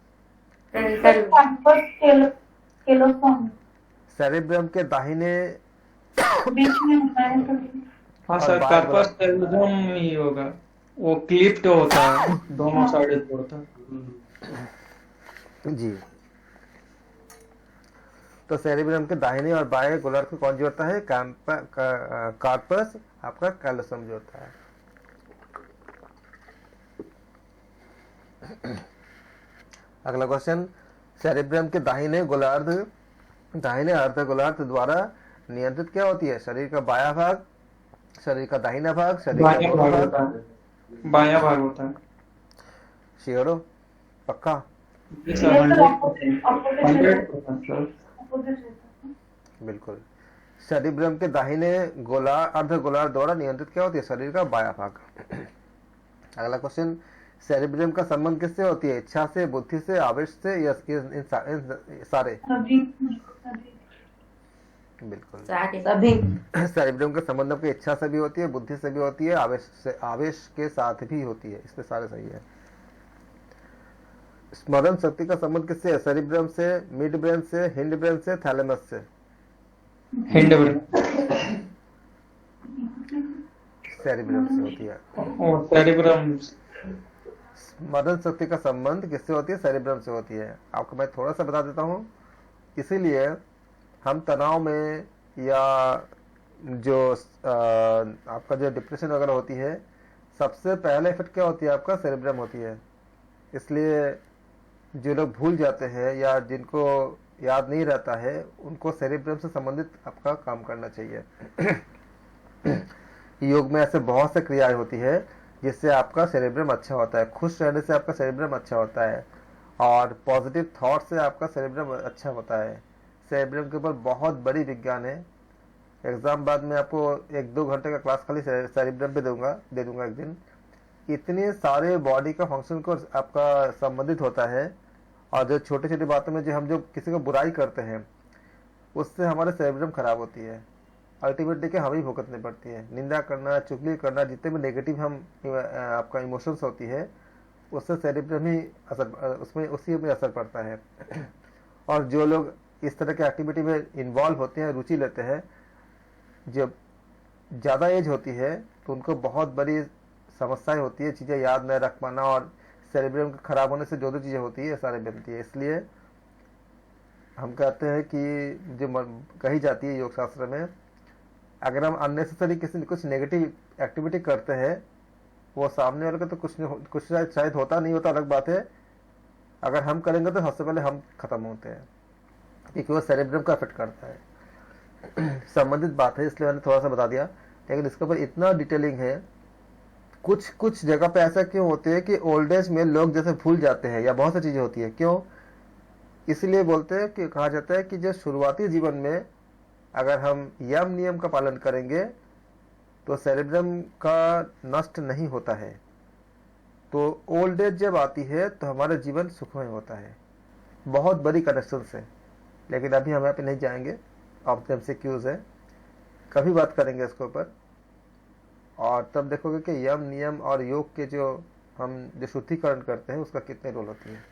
सेरिब्रम के दाहिने बीच में होता है कभी। हाँ सर, कार्पस कैलोसम ही होगा, वो क्लिप्ट होता है, दोनों साइड जोड़ता है जी। तो सेरिब्रम के दाहिने और बाएं गोलार्ध को कौन जोड़ता है? कार्पस आपका कैलोसम जोड़ता है। अगला क्वेश्चन, सेरिब्रम के दाहिने अर्ध गोलार्ध द्वारा नियंत्रित क्या होती है? शरीर का बायां भाग, शरीर का दाहिना भाग, शरीर का दोनों भाग? बायां भाग होता है। श्योर हो? पक्का? 100% बिल्कुल। सेरिब्रम के दाहिने अर्ध गोलार्ध द्वारा नियंत्रित क्या होती है? शरीर का बायां भाग। अगला क्वेश्चन, सेरिब्रम का संबंध किससे होती है? इच्छा से, बुद्धि से, आवेश से या इन सारे? बिल्कुल सभी। सेरिब्रम का संबंध आपकी इच्छा से भी होती है, बुद्धि से भी होती है, आवेश के साथ भी होती है, इसलिए सारे सही है। स्मरण शक्ति का संबंध किससे है? सेरिब्रम से, मिड ब्रेन से, हिंड ब्रेन से, थैलेमस से? Hind brain. सेरिब्रम से होती है। सेरिब्रम। स्मरण शक्ति का संबंध किससे होती है? सेरिब्रम से होती है। आपको मैं थोड़ा सा बता देता हूँ। इसीलिए हम तनाव में या जो आपका जो डिप्रेशन वगैरह होती है, सबसे पहले इफेक्ट क्या होती है? आपका सेरिब्रम होती है। इसलिए जो लोग भूल जाते हैं या जिनको याद नहीं रहता है, उनको सेरिब्रम से संबंधित आपका काम करना चाहिए। योग में ऐसे बहुत से क्रियाएं होती है जिससे आपका सेरिब्रम अच्छा होता है। खुश रहने से आपका सेरिब्रम अच्छा होता है और पॉजिटिव थॉट से आपका सेरिब्रम अच्छा होता है। सेरिब्रम के ऊपर बहुत बड़ी विज्ञान है। एग्जाम बाद में आपको 1-2 घंटे का क्लास खाली सेरिब्रम पे दे दूंगा एक दिन। इतने सारे बॉडी का फंक्शन को आपका संबंधित होता है, और जो छोटी छोटी बातों में जो किसी को बुराई करते हैं उससे हमारे सेरिब्रम खराब होती है। अल्टीमेटली के हमें ही भुगतनी पड़ती है। निंदा करना, चुगली करना, जितने भी नेगेटिव आपका इमोशंस होती है, उससे सेरिब्रम ही उसी में असर पड़ता है। और जो लोग इस तरह के एक्टिविटी में इन्वॉल्व होते हैं, रुचि लेते हैं, जब ज़्यादा एज होती है तो उनको बहुत बड़ी समस्याएं होती है, चीज़ें याद न रख पाना, और सेरिब्रम के खराब होने से जो चीज़ें होती है सारे बनती है। इसलिए हम कहते हैं कि जो कही जाती है योग शास्त्र में, अगर हम अननेसेसरी कुछ नेगेटिव एक्टिविटी करते हैं, वो सामने वाले को तो कुछ शायद होता नहीं होता, अलग बात है। अगर हम करेंगे तो सबसे पहले हम खत्म होते हैं, क्योंकि वो सेरिब्रम का इफेक्ट करता है। संबंधित बात है, इसलिए मैंने थोड़ा सा बता दिया, लेकिन इसके ऊपर इतना डिटेलिंग है। कुछ जगह पे ऐसा क्यों होते हैं कि ओल्ड एज में लोग जैसे भूल जाते हैं, या बहुत सी चीजें होती है, क्यों? इसलिए बोलते हैं कि कहा जाता है कि जो शुरुआती जीवन में अगर हम यम नियम का पालन करेंगे तो सेरिब्रम का नष्ट नहीं होता है। तो ओल्ड एज जब आती है तो हमारा जीवन सुखमय होता है। बहुत बड़ी कनेक्शन है, लेकिन अभी हम यहाँ पे नहीं जाएंगे। ऑब्जेक्टिव से क्यूज है, कभी बात करेंगे इसके ऊपर, और तब देखोगे कि यम नियम और योग के जो शुद्धिकरण करते हैं उसका कितने रोल होती है।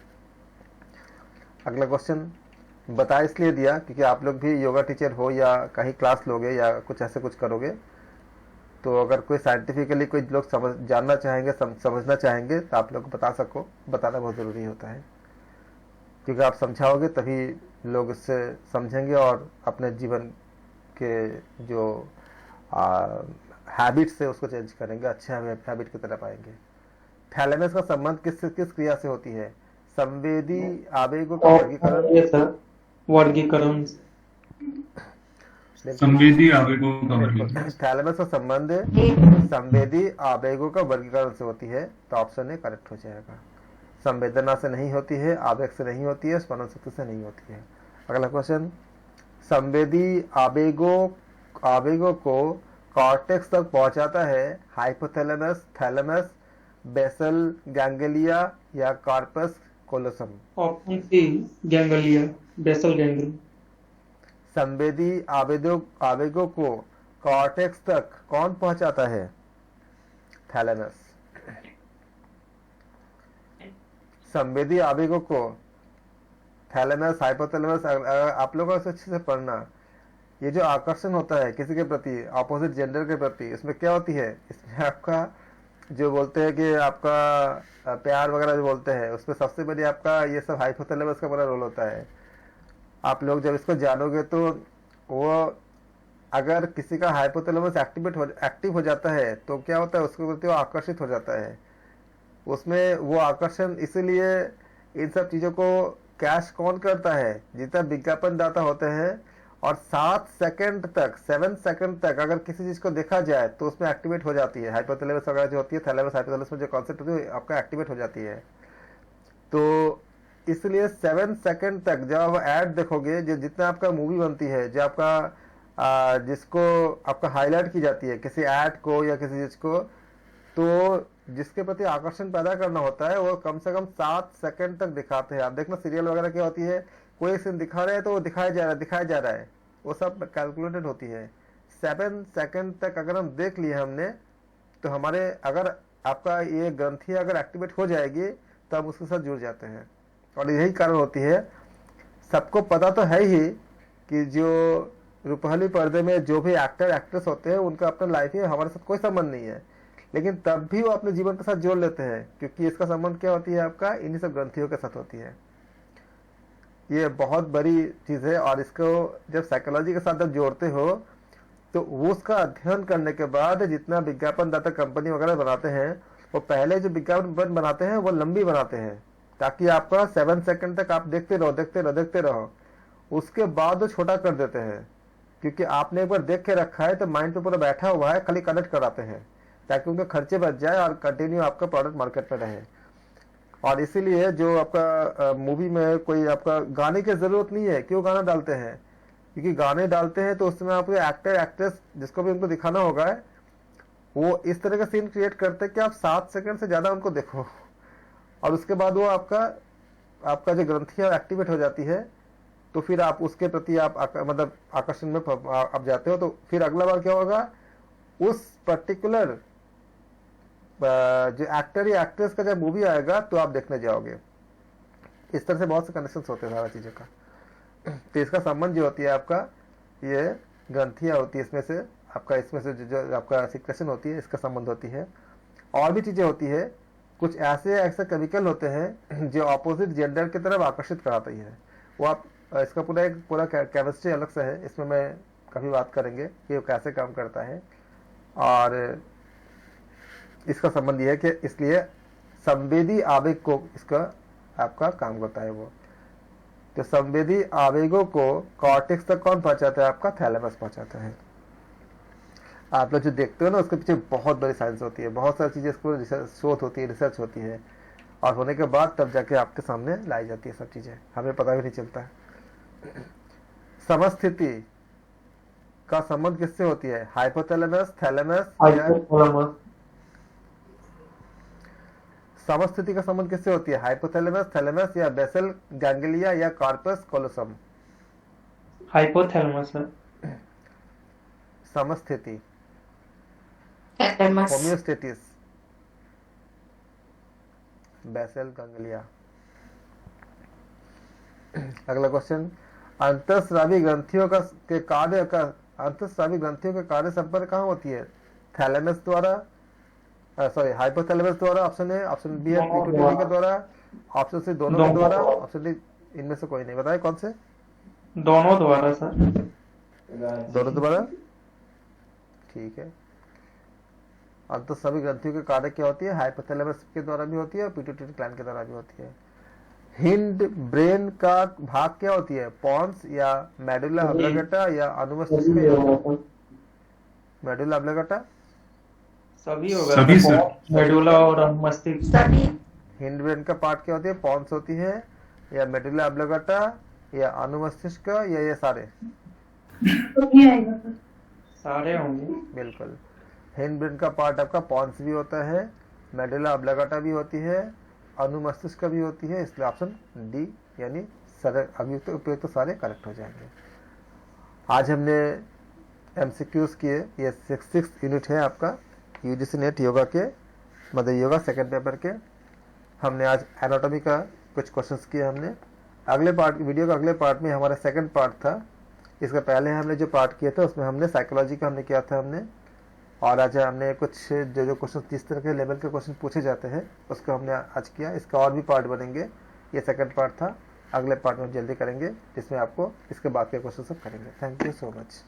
अगला क्वेश्चन बता इसलिए दिया क्योंकि आप लोग भी योगा टीचर हो या कहीं क्लास लोगे या कुछ ऐसे कुछ करोगे, तो अगर कोई साइंटिफिकली कोई लोग जानना चाहेंगे, समझना चाहेंगे, तो आप लोग बताना बहुत ज़रूरी होता है, क्योंकि आप समझाओगे तभी लोग इससे समझेंगे और अपने जीवन के जो हैबिट से उसको चेंज करेंगे, अच्छे हैबिट की तरफ आएंगे। थैलेमस का संबंध किस क्रिया से होती है? संवेदी आवेगों का वर्गीकरण। ये सर वर्गीकरण संवेदी आवेगों का वर्गीकरण। थैलेमस का संबंध संवेदी आवेगों का वर्गीकरण से होती है, तो ऑप्शन ए करेक्ट हो जाएगा। संवेदना से नहीं होती है, आवेग से नहीं होती है, स्मरण शक्ति से नहीं होती है। अगला क्वेश्चन, संवेदी आवेगों को कॉर्टेक्स तक पहुंचाता है हाइपोथैलेमस, थैलेमस, बेसल गैंग्लिया या corpus callosum? Option C ganglia, basal ganglia. संवेदी आवेगों को कॉर्टेक्स तक कौन पहुंचाता है? थैलेमस। संवेदी आवेगों को थैलेमस, हाइपोथैलेमस। आप लोगों को अच्छे से पढ़ना, ये जो आकर्षण होता है किसी के प्रति, ऑपोजिट जेंडर के प्रति, इसमें क्या होती है? इसमें आपका जो बोलते हैं कि आपका प्यार वगैरह जो बोलते हैं, उसमें सबसे पहले आपका ये सब हाइपोथैलेमस का बड़ा रोल होता है। आप लोग जब इसको जानोगे तो वो अगर किसी का हाइपोथैलेमस एक्टिव हो जाता है तो क्या होता है, उसके प्रति वो आकर्षित हो जाता है। उसमें वो आकर्षण इसीलिए इन सब चीजों को कैश कौन करता है? जितना विज्ञापनदाता होते हैं। और 7 सेकंड तक अगर किसी चीज को देखा जाए तो उसमें एक्टिवेट हो जाती है हाइपोथैलेमस वगैरह जो होती है। थैलेमस हाइपोथैलेमस में जो कॉन्सेप्ट होती है आपका एक्टिवेट हो जाती है। तो इसलिए 7 सेकंड तक जब आप ऐड देखोगे, जो जितना आपका मूवी बनती है, जो आपका जिसको आपका हाईलाइट की जाती है किसी ऐड को या किसी चीज को, तो जिसके प्रति आकर्षण पैदा करना होता है वो कम से कम 7 सेकंड तक दिखाते हैं। आप देखना सीरियल वगैरह क्या होती है, कोई सीन दिखा रहे हैं तो वो दिखाया जा रहा है, वो सब कैलकुलेटेड होती है। 7 सेकंड तक अगर हम देख लिए हमने, तो हमारे अगर आपका ये ग्रंथि अगर एक्टिवेट हो जाएगी तो हम उसके साथ जुड़ जाते हैं। और यही कारण होती है, सबको पता तो है ही कि जो रुपहली पर्दे में जो भी एक्टर एक्ट्रेस होते हैं उनका अपना लाइफ है, हमारे साथ कोई संबंध नहीं है, लेकिन तब भी वो अपने जीवन के साथ जोड़ लेते हैं, क्योंकि इसका संबंध क्या होती है आपका इन्हीं सब ग्रंथियों के साथ होती है। ये बहुत बड़ी चीज है। और इसको जब साइकोलॉजी के साथ जब जोड़ते हो तो वो उसका अध्ययन करने के बाद जितना विज्ञापनदाता कंपनी वगैरह बनाते हैं, वो पहले जो विज्ञापन बनाते हैं वो लंबी बनाते हैं, ताकि आपका 7 सेकंड तक आप देखते रहो। उसके बाद वो छोटा कर देते हैं, क्योंकि आपने एक बार देख के रखा है तो माइंड पे पूरा बैठा हुआ है, खाली कनेक्ट कराते हैं ताकि उनके खर्चे बच जाए और कंटिन्यू आपका प्रोडक्ट मार्केट में रहे। और इसीलिए जो आपका मूवी में कोई आपका गाने की जरूरत नहीं है। क्यों गाना डालते हैं? क्योंकि गाने डालते हैं तो उसमें आपको एक्टर एक्ट्रेस जिसको भी उनको दिखाना होगा, वो इस तरह का सीन क्रिएट करते हैं कि आप 7 सेकंड से ज्यादा उनको देखो, और उसके बाद वो आपका जो ग्रंथियां एक्टिवेट हो जाती है, तो फिर आप उसके प्रति आप मतलब आकर्षण में आप जाते हो। तो फिर अगला बार क्या होगा, उस पर्टिकुलर जो एक्टर या एक्ट्रेस का जब मूवी आएगा तो आप देखने जाओगे। इस तरह से बहुत से कनेक्शन होते हैं सारा चीजों का। तो इसका संबंध जो होती है आपका, ये ग्रंथियां होती है, इसमें से जो आपका सिक्रेशन होती है, इसका संबंध होती है। और भी चीजें होती है, कुछ ऐसे केमिकल होते हैं जो ऑपोजिट जेंडर की तरफ आकर्षित कराती है। वो आप इसका पूरा केमिस्ट्री अलग से है, इसमें मैं कभी बात करेंगे कि वो कैसे काम करता है। और इसका संबंध यह है कि इसलिए संवेदी आवेग को इसका आपका काम करता है वो। तो संवेदी आवेगों को कॉर्टेक्स तक कौन पहुंचाता है? आपका थैलेमस पहुंचाता है। आप लोग जो देखते हो ना, उसके पीछे बहुत बड़ी साइंस होती है, बहुत सारी चीजें इसको शोध होती है, रिसर्च होती है, और होने के बाद तब जाके आपके सामने लाई जाती है सब चीजें, हमें पता भी नहीं चलता है। समस्थिति का संबंध किससे होती है? हाइपोथैलेमस, थैलेमस या समस्थिति का संबंध किससे होती है? हाइपोथैलेमस, थैलेमस या बेसल गैंग्लिया या कार्पस कोलोसम? हाइपोथैलेमस है। समस्थिति, थैलेमस। Homeostasis, basal ganglia. अगला क्वेश्चन, अंतःस्रावी ग्रंथियों के कार्य संपर्क कहाँ होती है? थैलेमस द्वारा, सॉरी हाइपोथैलेमस द्वारा, ऑप्शन ए, ऑप्शन बी है पिट्यूटरी के द्वारा, ऑप्शन सी दोनों के द्वारा, ऑप्शन डी इनमें से कोई नहीं। बताए कौन से? दोनों द्वारा सर। दोनों द्वारा, ठीक है। अंतःस्रावी ग्रंथियों के कार्य क्या होती है? हाइपोथैलेमस के द्वारा भी होती है और पिट्यूटरी ग्लैंड के द्वारा भी होती है। हिंड ब्रेन का भाग क्या होती है? पॉन्स या मेडुला ऑब्लिंगेटा या अनुमस्तिष्क? मेडुला ऑब्लिंगेटा सभी होगा सभी सर। मेडुला और मस्तिष्क। सभी हिंड ब्रेन का पार्ट क्या होती है? पॉन्स होती है या मेडुला ऑब्लिंगेटा या अनुमस्तिष्क या ये सारे? तो ये आएगा सर। सारे होंगे। बिल्कुल। हिंड ब्रेन का पार्ट आपका पॉन्स भी होता है, मेडुला ऑब्लिंगेटा भी होती है, अनुमस्तिष्क भी होती है, इसलिए ऑप्शन डी यानी सारे अभियुक्त उपयुक्त सारे करेक्ट हो जाएंगे। आज हमने एमसीक्यूज किए, ये 6 यूनिट है आपका यूजीसी नेट योगा के, मदर योगा सेकंड पेपर के। हमने आज एनाटॉमी का कुछ क्वेश्चंस किए हमने। अगले पार्ट वीडियो का अगले पार्ट में हमारा सेकंड पार्ट था, इसके पहले हमने जो पार्ट किया था उसमें हमने साइकोलॉजी का हमने किया था हमने, और आज हमने कुछ जो क्वेश्चन जिस तरह के लेवल के क्वेश्चन पूछे जाते हैं उसको हमने आज किया। इसका और भी पार्ट बनेंगे, ये सेकंड पार्ट था, अगले पार्ट में जल्दी करेंगे जिसमें आपको इसके बाद के क्वेश्चन सब करेंगे। Thank you so much.